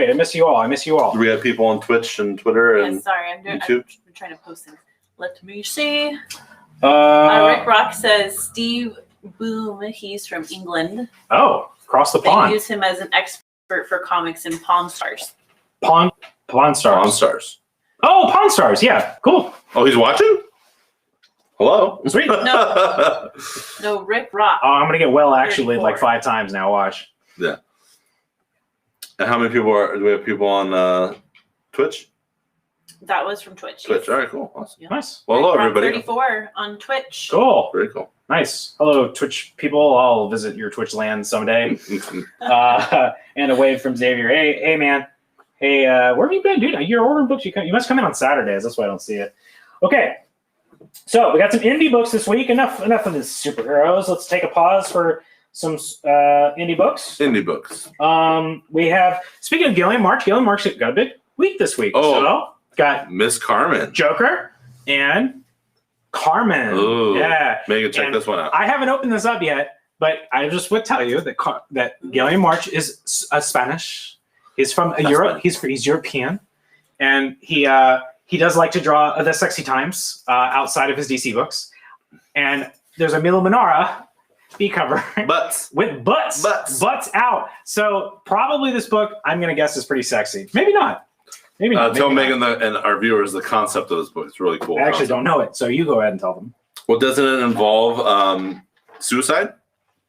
I miss you all. Do we have people on Twitch and Twitter and YouTube? I'm trying to post things. Let me see. Rick Rock says Steve Boom. He's from England. Oh, across the pond. They use him as an expert for comics in Pawn Stars. Pawn Stars. Oh, Pawn Stars. Yeah, cool. Oh, he's watching? Hello. Sweet. No, Rick Rock. Oh, I'm gonna get actually like 5 times now. Watch. Yeah. And how many people do we have people on Twitch? That was from Twitch. Twitch. All right, cool. Awesome. Yeah. Nice. Well, hello, everybody. 34 on Twitch. Cool. Very cool. Nice. Hello, Twitch people. I'll visit your Twitch land someday. And a wave from Xavier. Hey, man. Hey, where have you been, dude? You're ordering books. You must come in on Saturdays. That's why I don't see it. Okay. So we got some indie books this week. Enough of the superheroes. Let's take a pause for some indie books. We have, speaking of Gillian March got a big week this week. Oh, so got Miss Carmen, Joker, and Carmen. Ooh, yeah, Megan, check this one out. I haven't opened this up yet, but I just would tell you that Gillian March is Spanish. He's from Europe. He's European, and he does like to draw the sexy times outside of his DC books. And there's a Milo Manara cover with butts out. So probably this book, I'm gonna guess, is pretty sexy. Maybe not. Tell Megan and our viewers the concept of this book. It's really cool. I actually don't know it, so you go ahead and tell them. Well, doesn't it involve suicide?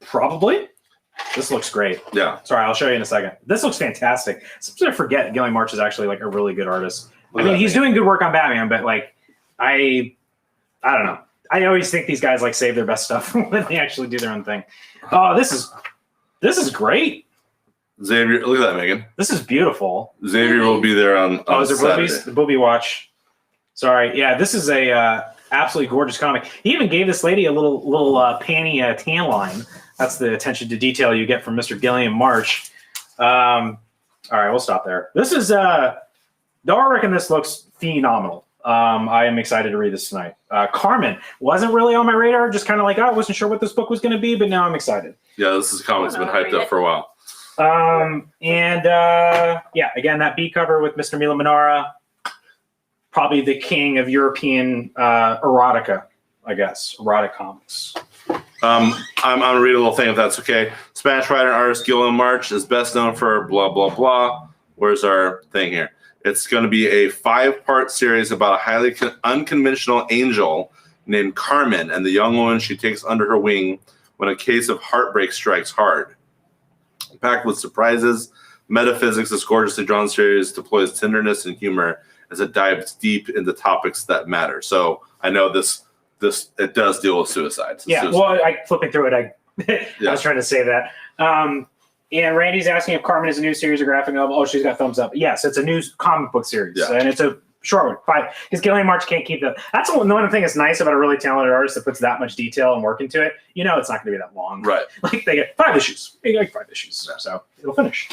Probably. This looks great. Yeah. Sorry, I'll show you in a second. This looks fantastic. Sometimes I forget Gillian March is actually like a really good artist. He's doing good work on Batman, but like I don't know. I always think these guys like save their best stuff when they actually do their own thing. Oh, this is great. Xavier, look at that, Megan. This is beautiful. Xavier will be there on is there Saturday. boobies? The booby watch. Sorry. Yeah, this is a absolutely gorgeous comic. He even gave this lady a little panty tan line That's the attention to detail you get from Mr. Gilliam March. All right, we'll stop there. This is I reckon this looks phenomenal. I am excited to read this tonight. Carmen wasn't really on my radar, just kind of like, I wasn't sure what this book was going to be, but now I'm excited. Yeah, this is comic's been hyped up for a while. Yeah, again, that B cover with Mr. Mila Manara, probably the king of European erotica, I guess, erotic comics. I'm gonna read a little thing if that's okay. Spanish writer and artist Gilliam March is best known for blah blah blah. Where's our thing here? It's going to be a 5-part series about a highly unconventional angel named Carmen and the young woman she takes under her wing when a case of heartbreak strikes hard. Packed with surprises, metaphysics, this gorgeously drawn series deploys tenderness and humor as it dives deep into topics that matter. So I know this it does deal with suicide. Yeah, suicide. well, flipping through it, I was trying to say that. And Randy's asking if Carmen is a new series or graphic novel. Oh, she's got thumbs up. Yes, it's a new comic book series, and it's a short one. 5, because Gilliam March can't keep that. That's one thing that's nice about a really talented artist that puts that much detail and work into it. You know, it's not going to be that long. Right. Like they get 5 issues. They get like 5 issues, so it'll finish.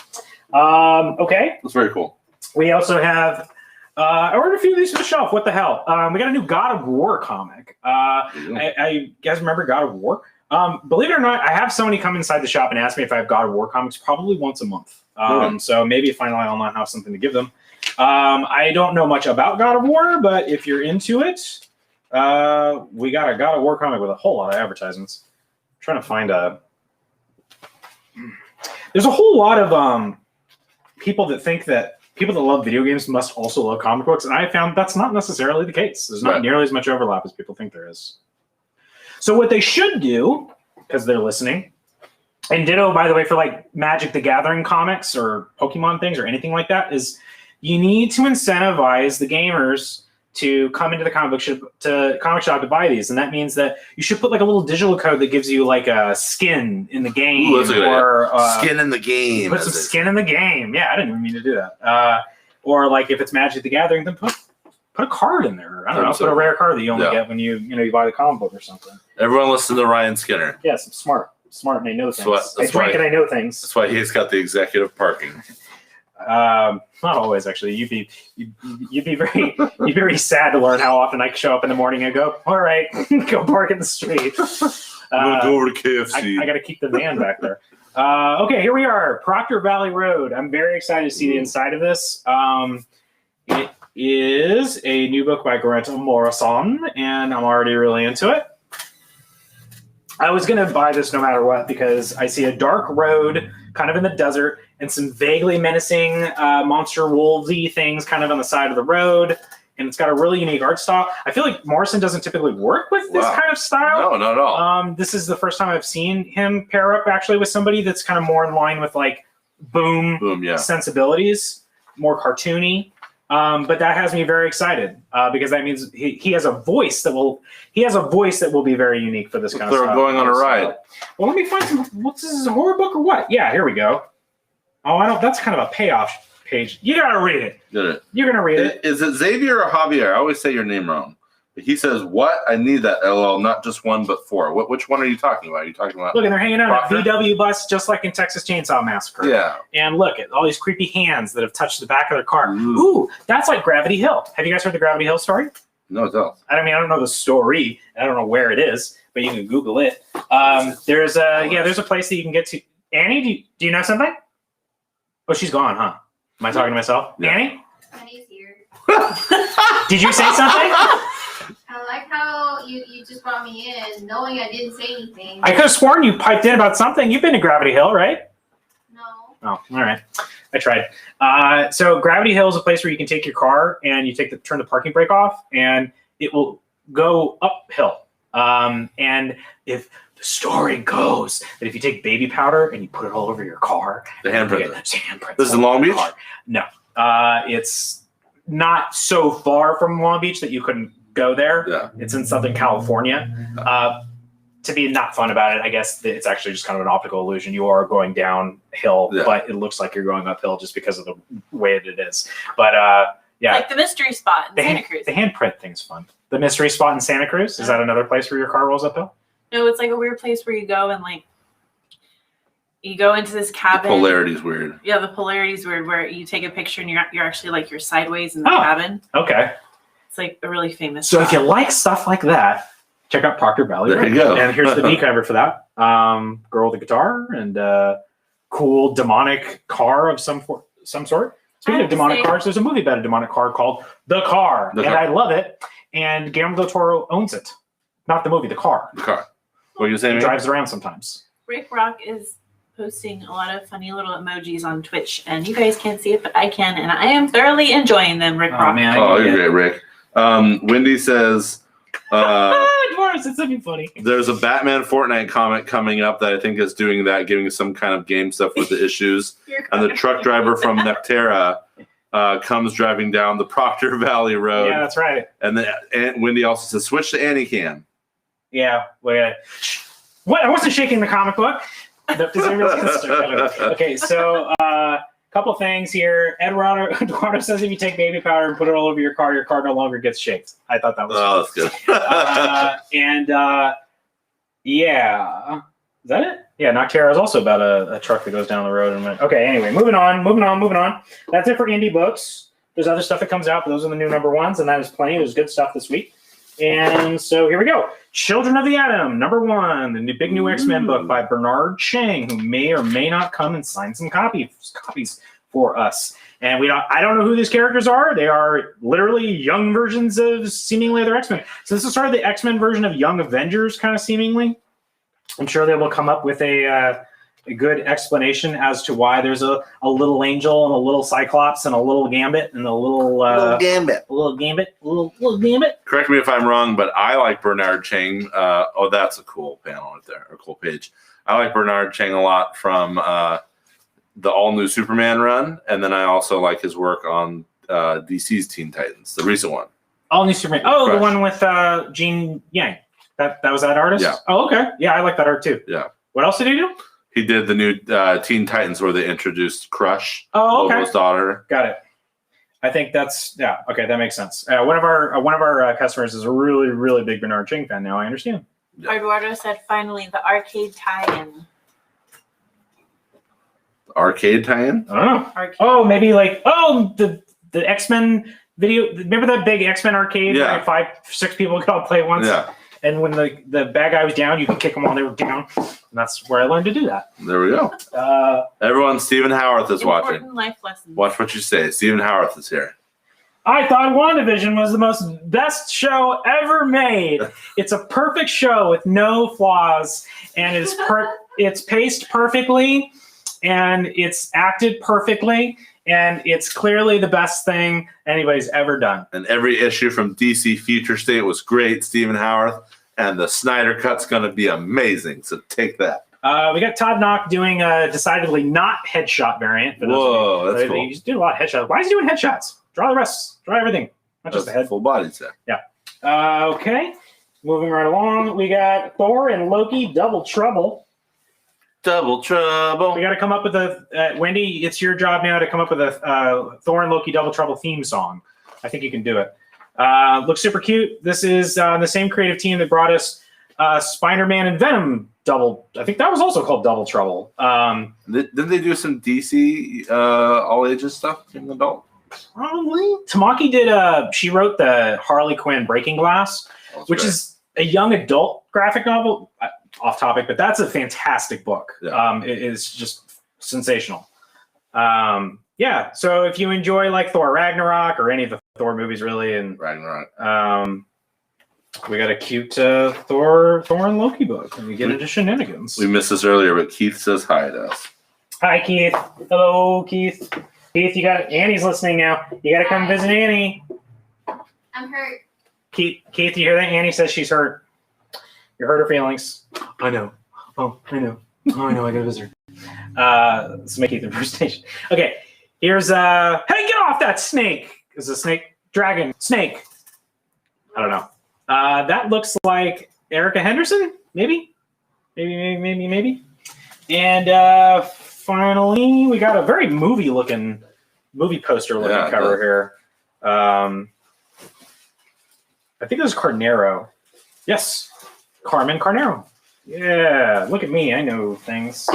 Okay. That's very cool. We also have. I ordered a few of these for the shelf. What the hell? We got a new God of War comic. I guys remember God of War? Believe it or not, I have somebody come inside the shop and ask me if I have God of War comics probably once a month. So maybe finally I'll not have something to give them. I don't know much about God of War, but if you're into it, we got a God of War comic with a whole lot of advertisements. I'm trying to find there's a whole lot of people that think that people that love video games must also love comic books, and I found that's not necessarily the case. There's not nearly as much overlap as people think there is. So what they should do, because they're listening, and ditto, by the way, for like Magic the Gathering comics or Pokemon things or anything like that, is you need to incentivize the gamers to come into the comic shop to buy these. And that means that you should put like a little digital code that gives you like a skin in the game. Ooh, or skin in the game. Put some skin in the game. Yeah, I didn't even mean to do that. Or like if it's Magic the Gathering, then put a card in there. I don't know, put a rare card that you only get when you buy the comic book or something. Everyone listen to Ryan Skinner. Yes, I'm smart and I know things. I drink why, and I know things. That's why he's got the executive parking. Not always, actually. You'd be very sad to learn how often I show up in the morning and go, all right, go park in the street. I'm gonna go over to KFC. I got to keep the van back there. Okay, here we are, Proctor Valley Road. I'm very excited to see the inside of this. It is a new book by Grant Morrison, and I'm already really into it. I was going to buy this no matter what because I see a dark road kind of in the desert and some vaguely menacing monster wolvesy things kind of on the side of the road. And it's got a really unique art style. I feel like Morrison doesn't typically work with this kind of style. No, not at all. This is the first time I've seen him pair up actually with somebody that's kind of more in line with like boom sensibilities, more cartoony. But that has me very excited because that means he has a voice that will be very unique for this kind of stuff. They're going on a ride. Well, let me find some. What's this? Is a horror book or what? Yeah, here we go. Oh, I don't. That's kind of a payoff page. You gotta read it. You're gonna read it. Is it Xavier or Javier? I always say your name wrong. He says, "What? I need that LL, not just 1 but 4." Which one are you talking about? Are you talking about? Look, and they're hanging out Proctor? at VW bus, just like in Texas Chainsaw Massacre. Yeah. And look at all these creepy hands that have touched the back of their car. Ooh, that's like Gravity Hill. Have you guys heard the Gravity Hill story? No, it does. I mean, I don't know the story. I don't know where it is, but you can Google it. There's a place that you can get to. Annie, do you know something? Oh, she's gone, huh? Am I talking to myself? Yeah. Annie? Annie's here. Did you say something? I like how you just brought me in, knowing I didn't say anything. I could have sworn you piped in about something. You've been to Gravity Hill, right? No. Oh, all right. I tried. So Gravity Hill is a place where you can take your car and you turn the parking brake off, and it will go uphill. And if the story goes that if you take baby powder and you put it all over your car, The handprint. handprint. This is in Long Beach? No, it's not so far from Long Beach that you couldn't go there. Yeah. It's in Southern California. To be not fun about it, I guess it's actually just kind of an optical illusion. You are going downhill, but it looks like you're going uphill just because of the way that it is. But yeah, like the mystery spot in Santa Cruz. The handprint thing's fun. The mystery spot in Santa Cruz, is that another place where your car rolls uphill? No, it's like a weird place where you go and like You go into this The cabin. polarity's weird. Yeah, the polarity's weird. Where you take a picture and you're actually like you're sideways in the Oh. cabin. Okay. It's like a really famous. So if you spot. like stuff like that, check out Proctor Valley. There Road. you go. And here's the knee cover for that. Girl with the guitar and cool demonic car of some sort. Speaking I of have to demonic say- cars, there's a movie about a demonic car called The Car, The and Car. I love it. And Guillermo del Toro owns it, not the movie, the car. The car. What are you saying? He man? drives around sometimes. Rick Rock is posting a lot of funny little emojis on Twitch, and you guys can't see it, but I can, and I am thoroughly enjoying them. Rick Oh Rock. man, Oh, you're great, Rick. Wendy says Dwarves, it's something funny. there's a Batman Fortnite comic coming up that I think is doing that, giving some kind of game stuff with the issues. And the truck driver from Nectera comes driving down the Proctor Valley Road. Yeah, that's right. And then Wendy also says, switch to Annie Can. Yeah, wait. What? I wasn't shaking the comic book. Okay, so couple things here. Eduardo says if you take baby powder and put it all over your car no longer gets shaked. I thought that was Oh, that's good. yeah. Is that it? Yeah, Noctera is also about a truck that goes down the road. Okay, anyway, moving on. That's it for indie books. There's other stuff that comes out, but those are the new number ones, and that is plenty. There's good stuff this week. And so here we go. Children of the Atom, number 1, the big new X-Men book by Bernard Chang, who may or may not come and sign some copies for us. And I don't know who these characters are. They are literally young versions of seemingly other X-Men. So this is sort of the X-Men version of Young Avengers, kind of seemingly. I'm sure they will come up with a good explanation as to why there's a little angel and a little Cyclops and a little Gambit and a little Gambit. little Gambit. Correct me if I'm wrong, but I like Bernard Chang. Oh, that's a cool panel right there, a cool page. I like Bernard Chang a lot from the all-new Superman run, and then I also like his work on DC's Teen Titans, the recent one. All New Superman. Oh, Crush. the one with Gene Yang. That was that artist? Yeah. Oh, okay. Yeah, I like that art too. Yeah. What else did he do? He did the new Teen Titans where they introduced Crush, Oh, okay. Lobo's daughter. Got it. I think that's okay. That makes sense. One of our customers is a really, really big Bernard Chang fan. Now I understand. Eduardo said finally the arcade tie-in. Arcade tie-in? I don't know. Arcade. Oh, maybe like the X-Men video. Remember that big X-Men arcade? Yeah. Where 5-6 people could all play at once. Yeah, And when the bad guy was down, you could kick them while they were down. And that's where I learned to do that. there we go. Everyone, Stephen Howarth is watching. Important life lessons. Watch what you say. Stephen Howarth is here. I thought WandaVision was the best show ever made. It's a perfect show with no flaws, and it's paced perfectly, and it's acted perfectly, and it's clearly the best thing anybody's ever done. And every issue from DC Future State was great, Stephen Howarth. And the Snyder Cut's going to be amazing. So take that. We got Todd Knock doing a decidedly not headshot variant. For those Whoa, of you. that's cool. He's doing a lot of headshots. Why is he doing headshots? Draw the rest. Draw everything. Not just the head. Full body set. Okay. Moving right along. We got Thor and Loki Double Trouble. Double trouble. We got to come up with Wendy, it's your job now to come up with a Thor and Loki Double Trouble theme song. I think you can do it. Looks super cute. This is the same creative team that brought us Spider-Man and Venom I think that was also called Double Trouble. Didn't they do some DC all ages stuff in adult? Probably. Tamaki she wrote the Harley Quinn Breaking Glass, which is a young adult graphic novel. Off topic, but that's a fantastic book. Yeah. It is just sensational. Yeah, so if you enjoy like Thor Ragnarok or any of the Thor movies, really, and Ragnarok. we got a cute Thor and Loki book, and we get into shenanigans. We missed this earlier, but Keith says hi to us. Hi, Keith. Hello, Keith. Keith, Annie's listening now. You got to come visit Annie. I'm hurt. Keith, you hear that? Annie says she's hurt. You hurt her feelings. I know. Oh, I know. Oh, I know. I got to visit her. Let's make Keith the first station. Okay. Here's hey, get off that snake. Is a snake dragon snake? I don't know. That looks like Erica Henderson, maybe. And finally, we got a very movie poster looking cover here. I think it was Carnero. Yes, Carmen Carnero. Yeah, look at me. I know things.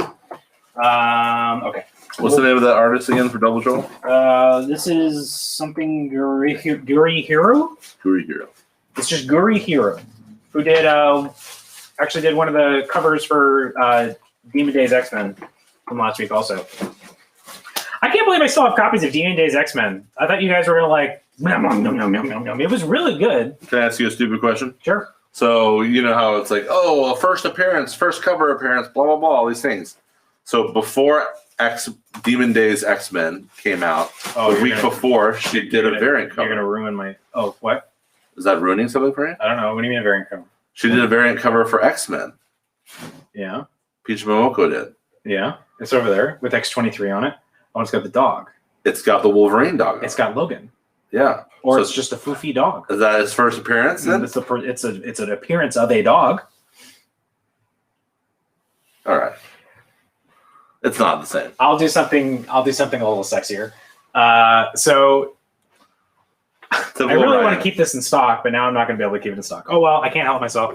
Okay. What's the name of that artist again for Double Trouble? This is something Guri Hiro. Guri Hero. It's just Guri Hiro, who did actually did one of the covers for Demon Days X-Men from last week also. I can't believe I still have copies of Demon Days X-Men. I thought you guys were gonna like nom, nom, nom, nom, nom, nom. It was really good. Can I ask you a stupid question? Sure. So you know how it's like, oh, a first appearance, first cover appearance, blah blah blah, all these things. So before Demon Days X-Men came out, the week before, she did a variant cover. You're gonna ruin my. Oh, what? Is that ruining something for you? I don't know. What do you mean a variant cover? She did a variant cover for X-Men. Yeah. Peach Momoko did. Yeah. It's over there with X-23 on it. Oh, it's got the dog. It's got the Wolverine dog. It's got Logan. Yeah. Or So it's just a foofy dog. is that his first appearance then? It's an appearance of a dog. All right. It's not the same. I'll do something a little sexier. So I really want to keep this in stock, but now I'm not going to be able to keep it in stock. Oh well, I can't help myself.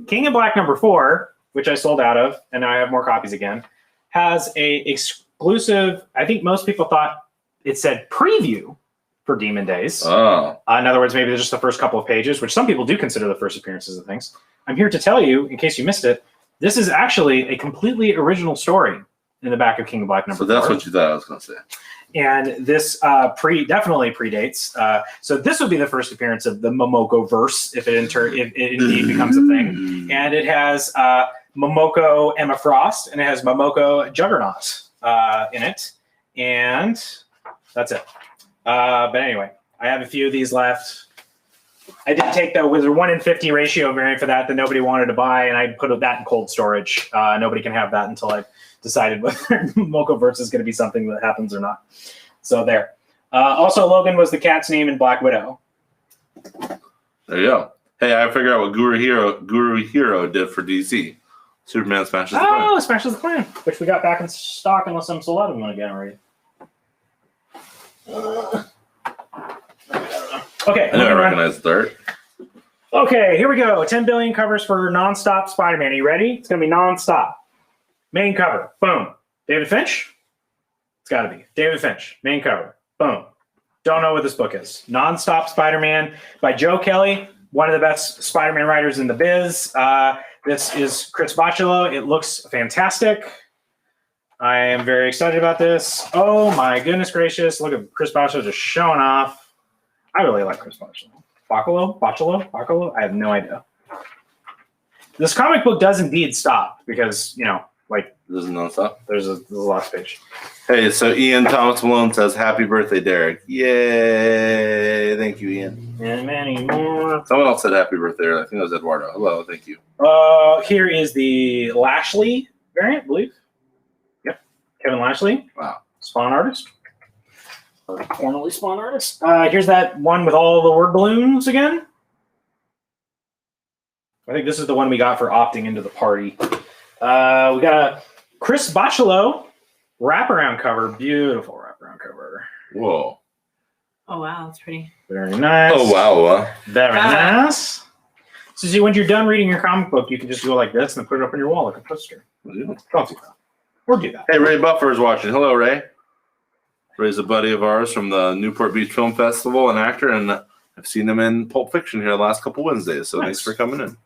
King in Black #4, which I sold out of, and now I have more copies again, has a exclusive. I think most people thought it said preview for Demon Days. Oh. In other words, maybe there's just the first couple of pages, which some people do consider the first appearances of things. I'm here to tell you, in case you missed it, this is actually a completely original story in the back of King of Black #4. So that's what you thought I was going to say. And this definitely predates. So this would be the first appearance of the Momoko verse, if it indeed becomes a thing. And it has Momoko Emma Frost, and it has Momoko Juggernaut in it. And that's it. But anyway, I have a few of these left. I did take the 1 in 50 ratio variant for that nobody wanted to buy, and I put that in cold storage. Nobody can have that until I've decided whether Mokoverse is going to be something that happens or not. So there. Also, Logan was the cat's name in Black Widow. There you go. Hey, I figured out what Guru Hero did for DC. Superman smashes the planet. Oh, Smashes the Clan, which we got back in stock unless I'm sold out of them again already. Okay. I know I recognize the art. Okay, here we go. 10 billion covers for nonstop Spider-Man. Are you ready? It's going to be nonstop. Main cover. Boom. David Finch? It's got to be. David Finch. Main cover. Boom. Don't know what this book is. Nonstop Spider-Man by Joe Kelly, one of the best Spider-Man writers in the biz. This is Chris Bachalo. It looks fantastic. I am very excited about this. Oh my goodness gracious. Look at Chris Bachalo just showing off. I really like Chris Bachalo. Bachalo? I have no idea. This comic book does indeed stop because, like, This is nonstop. there's a last page. Hey, so Ian Thomas Malone says, "Happy birthday, Derek!" Yay! Thank you, Ian. And many more. Someone else said happy birthday. I think it was Eduardo. Hello, thank you. Here is the Lashley variant, I believe. Yep. Kevin Lashley. Wow. Spawn artist. Or formerly Spawn artist. Here's that one with all the word balloons again. I think this is the one we got for opting into the party. We got a Chris Bachalo wraparound cover. Beautiful wraparound cover. Whoa. Oh wow, that's pretty. Very nice. Oh wow. Very nice. So see, when you're done reading your comic book, you can just go like this and put it up on your wall like a poster. Don't do that. Or do that. Hey, Ray Buffer is watching. Hello, Ray. Ray's a buddy of ours from the Newport Beach Film Festival, an actor, and I've seen him in Pulp Fiction here the last couple Wednesdays. So Nice. Thanks for coming in.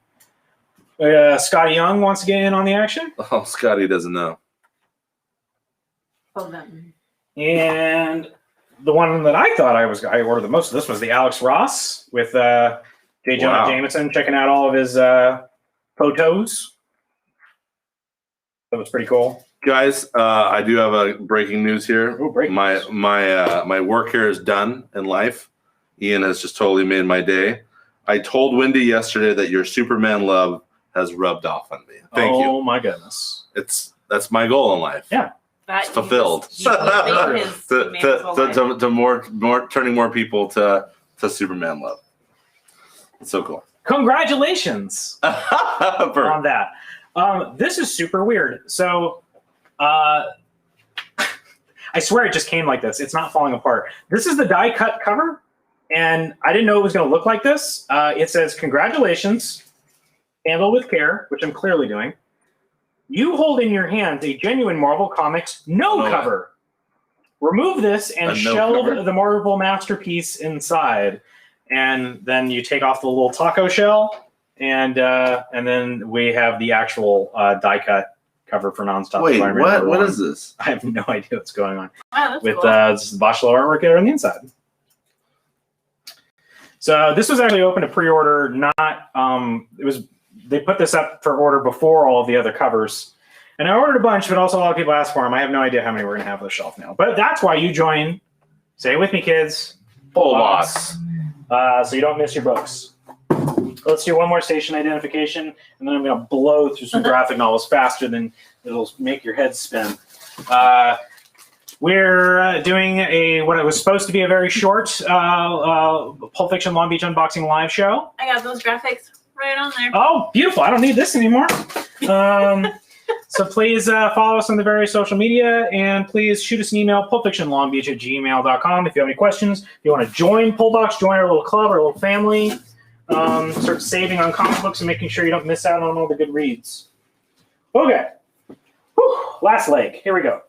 Scotty Young wants to get in on the action. Oh, Scotty doesn't know. Hold on. And the one that I thought I ordered the most of this was the Alex Ross with J. Jonah Wow. Jameson checking out all of his photos. That was pretty cool. Guys, I do have a breaking news here. Oh, breaking news. My work here is done in life. Ian has just totally made my day. I told Wendy yesterday that your Superman love has rubbed off on me. Thank you. Oh my goodness. That's my goal in life. Yeah. That It's fulfilled. he to more turning more people to Superman love. It's so cool. Congratulations on that. This is super weird. So I swear it just came like this. It's not falling apart. This is the die cut cover, and I didn't know it was going to look like this. It says, "Congratulations, handle with care," which I'm clearly doing. You hold in your hand a genuine Marvel Comics no cover. Remove this and shelve the Marvel masterpiece inside, and then you take off the little taco shell, and then we have the actual die cut cover for Nonstop. Wait, what is this? I have no idea what's going on. Wow, that's With cool. this is the Boschlo artwork there on the inside. So this was actually open to pre-order. They put this up for order before all of the other covers. And I ordered a bunch, but also a lot of people asked for them. I have no idea how many we're going to have on the shelf now. But that's why you join, say it with me, kids, Full boss. so you don't miss your books. Let's do one more station identification, and then I'm going to blow through some graphic novels faster than it'll make your head spin. We're doing what it was supposed to be a very short Pulp Fiction Long Beach unboxing live show. I got those graphics right on there. Oh, beautiful. I don't need this anymore. So please follow us on the various social media, and please shoot us an email, pulpfictionlongbeach@gmail.com if you have any questions. If you want to join Pulpbox, join our little club, our little family, start saving on comic books and making sure you don't miss out on all the good reads. Okay. Whew. Last leg. Here we go.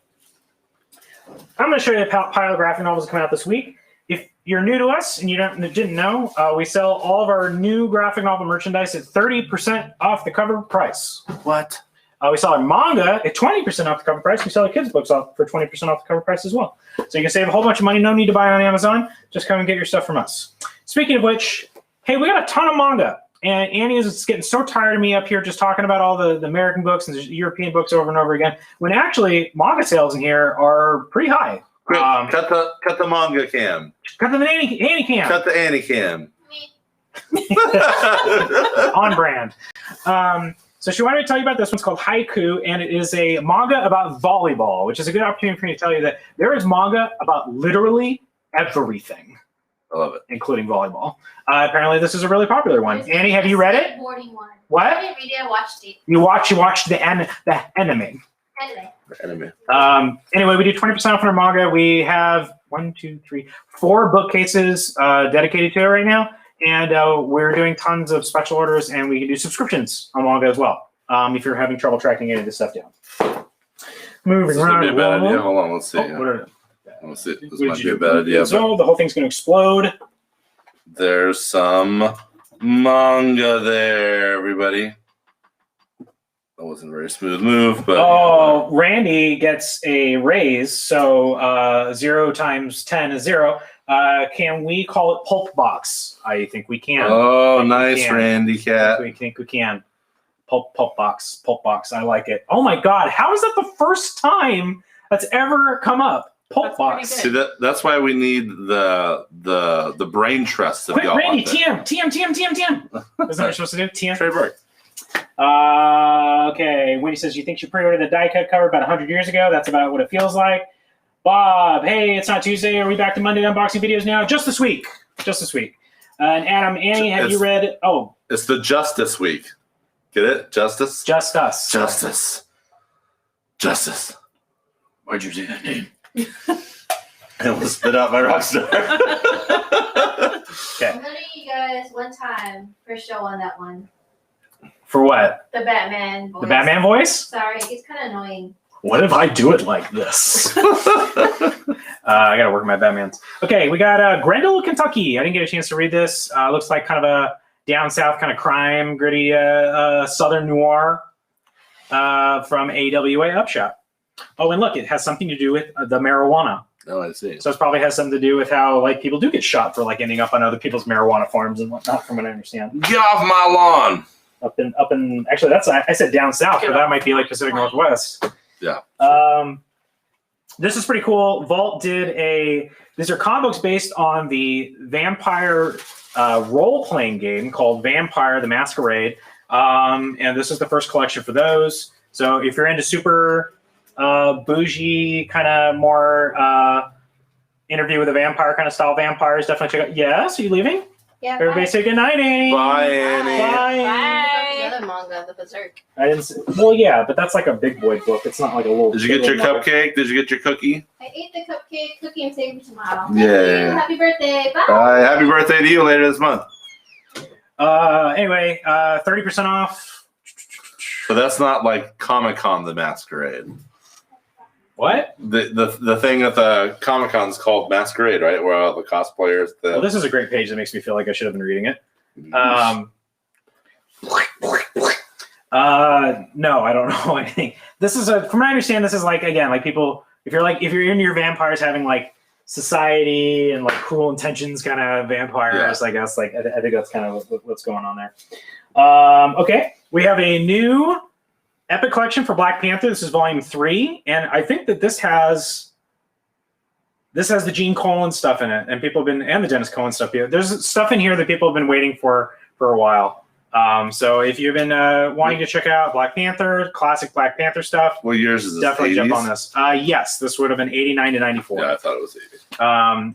I'm going to show you a pile of graphic novels that come out this week. If you're new to us and you didn't know, we sell all of our new graphic novel merchandise at 30% off the cover price. What? We sell our manga at 20% off the cover price. We sell our kids' books for 20% off the cover price as well. So you can save a whole bunch of money. No need to buy on Amazon. Just come and get your stuff from us. Speaking of which, hey, we got a ton of manga. And Annie is getting so tired of me up here just talking about all the American books and the European books over and over again, when actually manga sales in here are pretty high. Quick, cut the manga cam. Cut the Annie cam. Cut the Annie cam. On brand. So she wanted me to tell you about this one's called Haiku, and it is a manga about volleyball, which is a good opportunity for me to tell you that there is manga about literally everything. I love it. Including volleyball. Apparently this is a really popular one. Annie, have you read it? Skateboarding one. What? I didn't read it, I watched it. You watched the anime. Anyway. Anyway, we do 20% off on our manga. We have 4 bookcases dedicated to it right now. And we're doing tons of special orders, and we can do subscriptions on manga as well if you're having trouble tracking any of this stuff down. Moving This would around. be a bad idea. Hold on, let's see. Let's see. This might be a bad idea. So the whole thing's going to explode. There's some manga there, everybody. That wasn't a very smooth move, but... Oh, Randy gets a raise, so 0 times 10 is 0. Can we call it Pulp Box? I think we can. Oh, nice, Randy Cat. We think we can. Pulp Box. I like it. Oh my God, how is that the first time that's ever come up? Pulp Box. See, that's why we need the brain trust of Quick, y'all. Randy, TM. Isn't that what you're supposed to do? TM. Trademark. Okay. Wendy says you think she pre-ordered the die cut cover about 100 years ago. That's about what it feels like. Bob, hey, it's not Tuesday. Are we back to Monday unboxing videos now? Just this week. And Adam, Annie, have you read? Oh, it's the Justice Week. Get it? Justice. Just Us. Justice. Why'd you say that name? I was spit out my rockstar. Okay. I'm gonna give you guys one time for show on that one. For what? The Batman voice. The Batman voice? Sorry, it's kind of annoying. What if I do it like this? I gotta work my Batmans. Okay, we got Grendel, Kentucky. I didn't get a chance to read this. Looks like kind of a down south kind of crime, gritty southern noir from AWA Upshot. Oh, and look, it has something to do with the marijuana. Oh, I see. So it probably has something to do with how like people do get shot for like ending up on other people's marijuana farms and whatnot, from what I understand. Get off my lawn. Up in actually I said down south, but that might be like Pacific Northwest. Yeah. This is pretty cool. Vault did these are comic books based on the vampire role-playing game called Vampire the Masquerade. And this is the first collection for those. So if you're into super bougie, kind of more interview with a vampire kind of style vampires, definitely check out. Yes, are you leaving? Yeah. Everybody say good night, Annie. Bye, Annie. Bye. The other manga, the Berserk. I didn't see, well, yeah, but that's like a big boy book. It's not like a little. Did you get your cupcake? Did you get your cookie? I ate the cupcake. Cookie and save for tomorrow. Yeah. Thank you. Happy birthday. Bye. Happy birthday to you later this month. Anyway, 30% off. But that's not like Comic-Con the Masquerade. What? The thing at the Comic-Con is called Masquerade, right? Where all the cosplayers. Well, this is a great page that makes me feel like I should have been reading it. No, I don't know anything. This is from what I understand, this is like, again, like people, if you're into your vampires having like society and like cruel intentions kind of vampires, I guess, like I think that's kind of what's going on there. Okay, we have a new Epic Collection for Black Panther. This is volume 3, and I think that this has the Gene Colan stuff in it, and people have been, and the Dennis Cohen stuff here. There's stuff in here that people have been waiting for a while. So if you've been wanting to check out Black Panther, classic Black Panther stuff, what years is this? Definitely 80s? jump on this. Yes, this would have been 89 to 94. Yeah, I thought it was 80.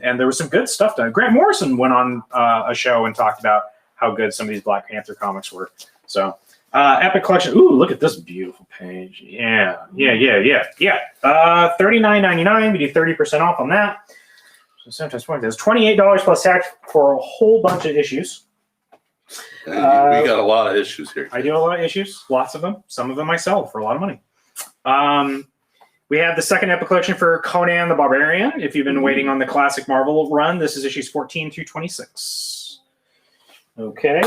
And there was some good stuff done. Grant Morrison went on a show and talked about how good some of these Black Panther comics were. So Epic Collection. Ooh, look at this beautiful page. Yeah. $39.99. We do 30% off on that. So sometimes it's $28 plus tax for a whole bunch of issues. We got a lot of issues here. I do a lot of issues, lots of them. Some of them I sell for a lot of money. We have the second Epic Collection for Conan the Barbarian. If you've been waiting on the classic Marvel run, this is issues 14 through 26. Okay.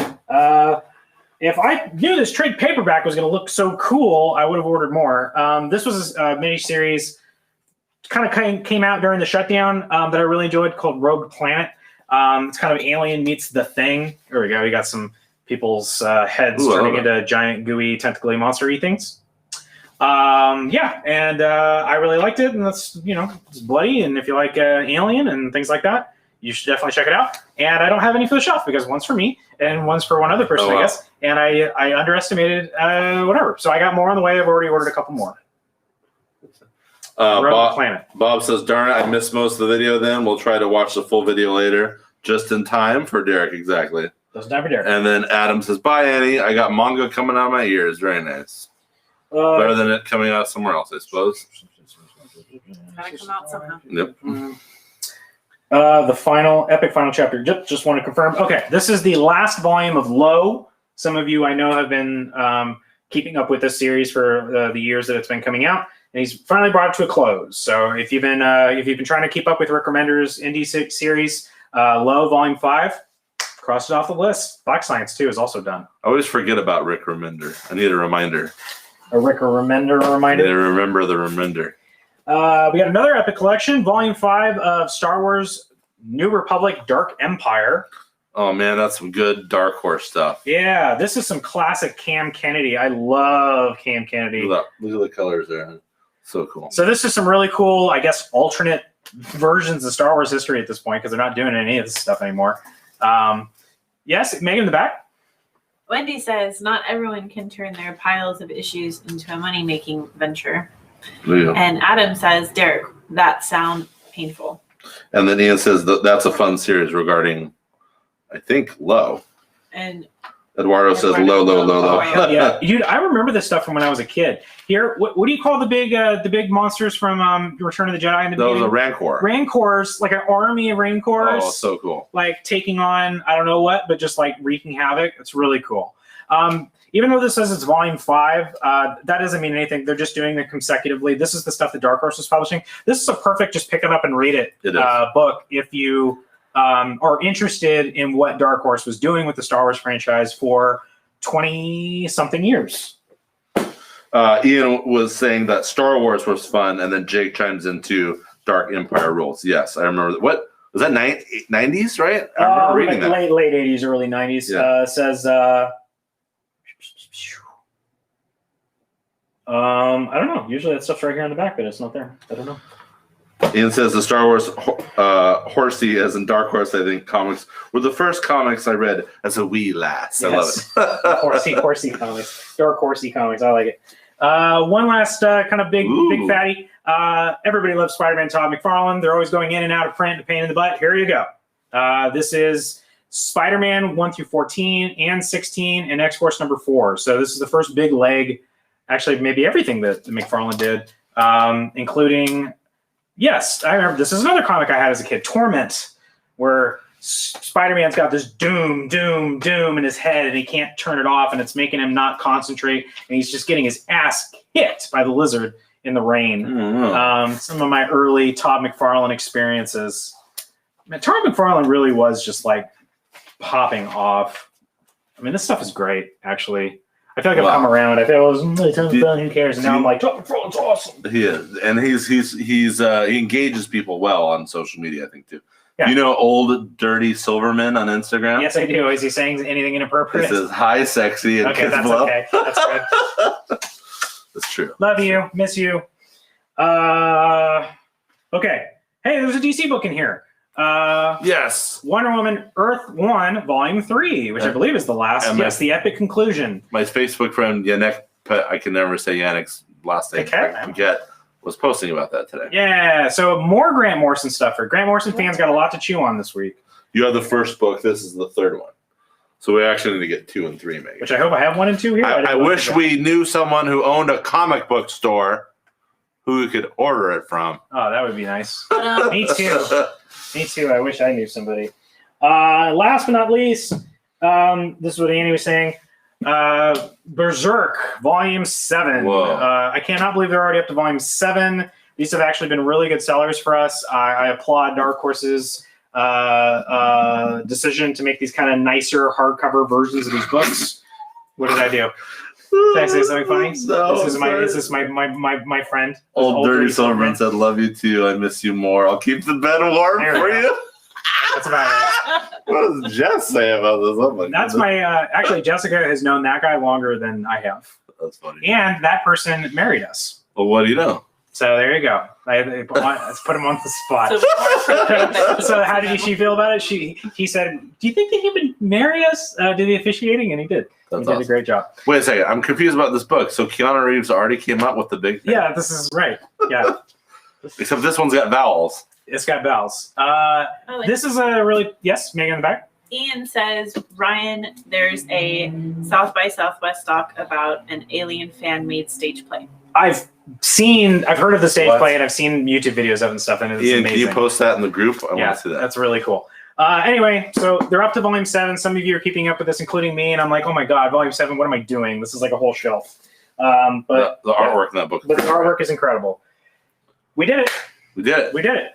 If I knew this trade paperback was going to look so cool, I would have ordered more. This was a miniseries, kind of came out during the shutdown that I really enjoyed, called Rogue Planet. It's kind of Alien meets The Thing. There we go. We got some people's heads turning into giant, gooey, tentacly monster-y things. I really liked it, and that's, it's bloody, and if you like Alien and things like that, you should definitely check it out. And I don't have any for the shelf because one's for me and one's for one other person, I guess. And I underestimated whatever. So I got more on the way. I've already ordered a couple more. Bob says, darn it, I missed most of the video then. We'll try to watch the full video later. Just in time for Derek, exactly. Just in time for Derek. And then Adam says, bye, Annie. I got manga coming out of my ears. Very nice. Better than it coming out somewhere else, I suppose. Gotta come out somehow. Yep. The Epic Final Chapter. Just want to confirm. Okay, this is the last volume of Low. Some of you I know have been keeping up with this series for the years that it's been coming out, and he's finally brought it to a close. So if you've been trying to keep up with Rick Remender's indie series, Low Volume 5, cross it off the list. Black Science 2 is also done. I always forget about Rick Remender. I need a reminder. A Rick Remender reminder. I remember the Remender. We got another Epic Collection, Volume 5 of Star Wars New Republic Dark Empire. Oh, man, that's some good Dark Horse stuff. Yeah, this is some classic Cam Kennedy. I love Cam Kennedy. Look at the colors there. So cool. So this is some really cool, I guess, alternate versions of Star Wars history at this point because they're not doing any of this stuff anymore. Yes, Megan in the back. Wendy says, not everyone can turn their piles of issues into a money-making venture. Yeah. And Adam says, Derek, that sound painful. And then Ian says that's a fun series regarding, I think, Low. And Eduardo says low. Oh, yeah, dude, I remember this stuff from when I was a kid. Here, what do you call the big monsters from Return of the Jedi? Those are Rancor. Rancors, like an army of Rancors. Oh, so cool. Like taking on, I don't know what, but just like wreaking havoc. It's really cool. Even though this says it's volume 5, that doesn't mean anything. They're just doing them consecutively. This is the stuff that Dark Horse is publishing. This is a perfect just pick it up and read it book if you are interested in what Dark Horse was doing with the Star Wars franchise for 20-something years. Ian was saying that Star Wars was fun, and then Jake chimes into Dark Empire rules. Yes, I remember. What was that? 90s, right? I remember reading that. Late 80s, early 90s. Yeah. Says, I don't know. Usually that stuff's right here on the back, but it's not there. I don't know. Ian says the Star Wars horsey, as in Dark Horse, I think, comics were the first comics I read as a wee lass. I love it. horsey comics. Dark horsey comics. I like it. One last kind of big fatty. Everybody loves Spider-Man Todd McFarlane. They're always going in and out of print, a pain in the butt. Here you go. This is Spider-Man 1 through 14 and 16 and X-Force number 4. So this is the first big leg, actually maybe everything that McFarlane did, including... Yes, I remember. This is another comic I had as a kid, Torment, where Spider-Man's got this doom in his head, and he can't turn it off, and it's making him not concentrate, and he's just getting his ass kicked by the lizard in the rain. Some of my early Todd McFarlane experiences. Man, Todd McFarlane really was just like popping off. I mean, this stuff is great, actually. I feel like I've come around. I feel who cares? And now I'm like, Todd McFarlane's awesome. He is, and he engages people well on social media, I think, too. Yeah. You know Old Dirty Silverman on Instagram? Yes, I do. Is he saying anything inappropriate? It says, hi, sexy, and okay, kiss that's blow. okay. That's good. That's true. Love you. Miss you. Okay. Hey, there's a DC book in here. Yes. Wonder Woman Earth 1, Volume 3, which I believe is the last. Yes, the epic conclusion. My Facebook friend, Yannick, I can never say Yannick's last name. I forget. Was posting about that today. Yeah, so more Grant Morrison stuff. For Grant Morrison fans got a lot to chew on this week. You have the first book. This is the third one. So we actually need to get 2 and 3, Megan. Which I hope I have 1 and 2 here. I wish we knew someone who owned a comic book store who we could order it from. Oh, that would be nice. Me too. Me too. I wish I knew somebody. Last but not least, this is what Andy was saying. Berserk, Volume 7. I cannot believe they're already up to Volume 7. These have actually been really good sellers for us. I applaud Dark Horse's decision to make these kind of nicer hardcover versions of these books. What did I do? Did I say something funny? No, this is my friend. Old Dirty Silverman said, love you too. I miss you more. I'll keep the bed warm for you. That's about it. What does Jess say about this? Oh my That's my, actually, Jessica has known that guy longer than I have. That's funny. And that person married us. Well, what do you know? So there you go. Let's put him on the spot. So how did she feel about it? He said, do you think that he would marry us? Do the officiating? And he did. That's He did a great job. Wait a second. I'm confused about this book. So Keanu Reeves already came up with the big thing? Yeah, this is right. Yeah. Except this one's got vowels. It's got bells. This is a really... Yes, Megan in the back? Ian says, Ryan, there's a South by Southwest doc about an alien fan-made stage play. I've heard of the stage play, and I've seen YouTube videos of it and stuff, and it's Ian, amazing. can you post that in the group? I want to see that. That's really cool. Anyway, so they're up to Volume 7. Some of you are keeping up with this, including me, and I'm like, oh my God, Volume 7, what am I doing? This is like a whole shelf. But the artwork in that book. But the artwork is incredible. We did it. We did it. We did it.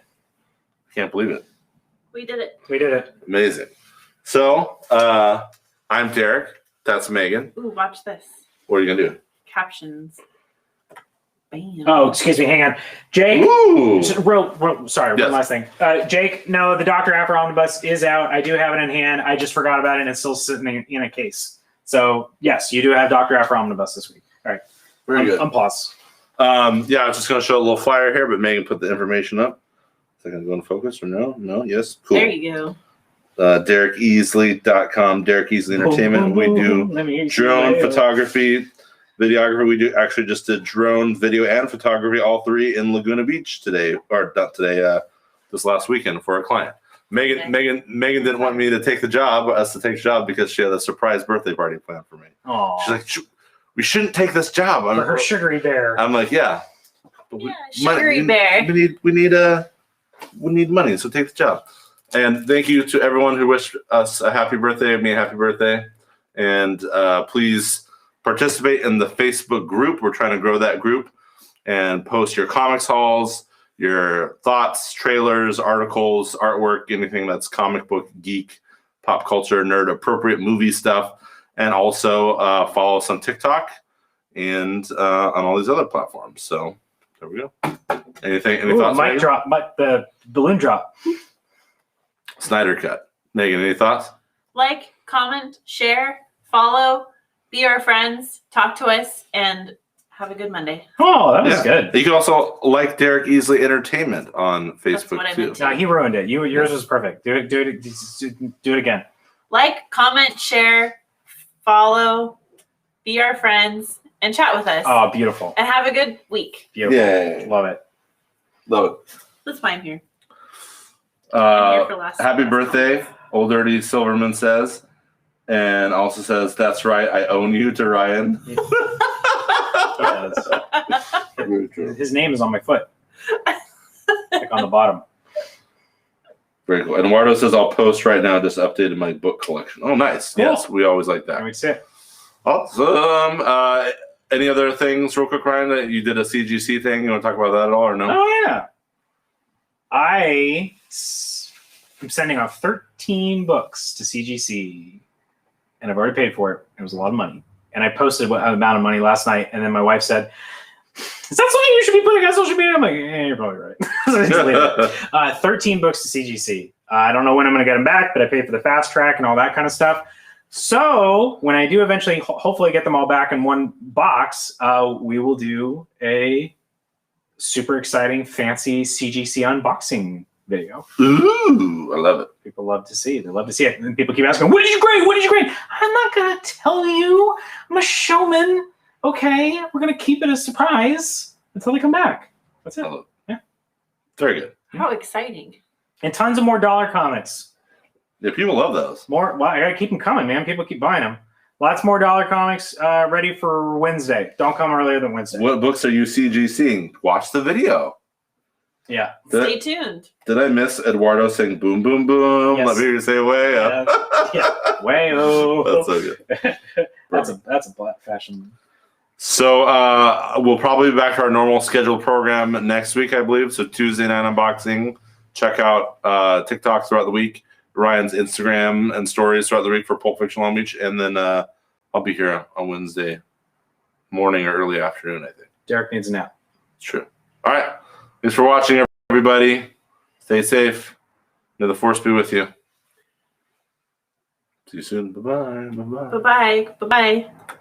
Can't believe it. We did it. We did it. Amazing. So, I'm Derek. That's Megan. Ooh, watch this. What are you going to do? Captions. Bam. Oh, excuse me. Hang on. Jake. Ooh. Sorry, Yes. one last thing. Jake, no, the Dr. Afro Omnibus is out. I do have it in hand. I just forgot about it, and it's still sitting in a case. So, yes, you do have Dr. Afro Omnibus this week. All right. Very good. Unpause. I was just going to show a little flyer here, but Megan put the information up. Is that going to go in focus or no? No? Yes? Cool. There you go. DerekEasley.com, Derek Easley Entertainment. We do drone photography, videography. We do actually just did drone, video, and photography, all three in Laguna Beach today, or not today, this last weekend for a client. Megan didn't want me to take the job, because she had a surprise birthday party planned for me. Aww. She's like, we shouldn't take this job. For her sugary bear. I'm like, yeah. Sugary bear. We need money, so take the job. And thank you to everyone who wished us a happy birthday, me a happy birthday. And please participate in the Facebook group. We're trying to grow that group, and post your comics hauls, your thoughts, trailers, articles, artwork, anything that's comic book, geek, pop culture, nerd appropriate movie stuff. And also follow us on TikTok and on all these other platforms. So there we go. Any thoughts? Mic drop, the balloon drop. Snyder cut. Megan, any thoughts? Like, comment, share, follow, be our friends, talk to us, and have a good Monday. Oh, that was good. You can also like Derek Easley Entertainment on Facebook what I too. meant to. No, he ruined it. Yours was perfect. Do it again. Like, comment, share, follow, be our friends, and chat with us. Oh, beautiful. And have a good week. Beautiful. Yay. Love it. Love it. That's why I'm here. I'm here for Happy last birthday, comment. Old Dirty Silverman says. And also says, that's right, I own you to Ryan. Very true. His name is on my foot. Like on the bottom. Very cool. And Eduardo says, I'll post right now. Just updated my book collection. Oh, nice. Cool. Yes, we always like Can't that. wait to see it. Awesome. Any other things, real quick, Ryan? That you did a CGC thing? You want to talk about that at all, or no? Oh yeah. I'm sending out 13 books to CGC, and I've already paid for it. It was a lot of money, and I posted what amount of money last night, and then my wife said, "Is that something you should be putting on social media?" I'm like, "You're probably right." So I just leave it. 13 books to CGC. I don't know when I'm going to get them back, but I paid for the fast track and all that kind of stuff. So when I do eventually, hopefully get them all back in one box, we will do a super exciting, fancy CGC unboxing video. Ooh, I love it. People love to see it. They love to see it. And people keep asking, what did you grade? What did you grade? I'm not going to tell you. I'm a showman. Okay, we're going to keep it a surprise until they come back. That's it. Yeah. Very good. How exciting. And tons of more dollar comics. Yeah, people love those. More. Well, I got to keep them coming, man. People keep buying them. Lots more dollar comics ready for Wednesday. Don't come earlier than Wednesday. What books are you CGCing? Watch the video. Yeah. Stay tuned. Did I miss Eduardo saying boom, boom, boom? Yes. Let me hear you say way up. Yeah. Way-o. That's so good. That's a black fashion. So we'll probably be back to our normal scheduled program next week, I believe. So Tuesday night unboxing. Check out TikTok throughout the week. Ryan's Instagram and stories throughout the week for Pulp Fiction Long Beach. And then I'll be here on Wednesday morning or early afternoon, I think. Derek needs a nap. It's true. All right. Thanks for watching, everybody. Stay safe. May the force be with you. See you soon. Bye-bye. Bye-bye. Bye-bye. Bye-bye.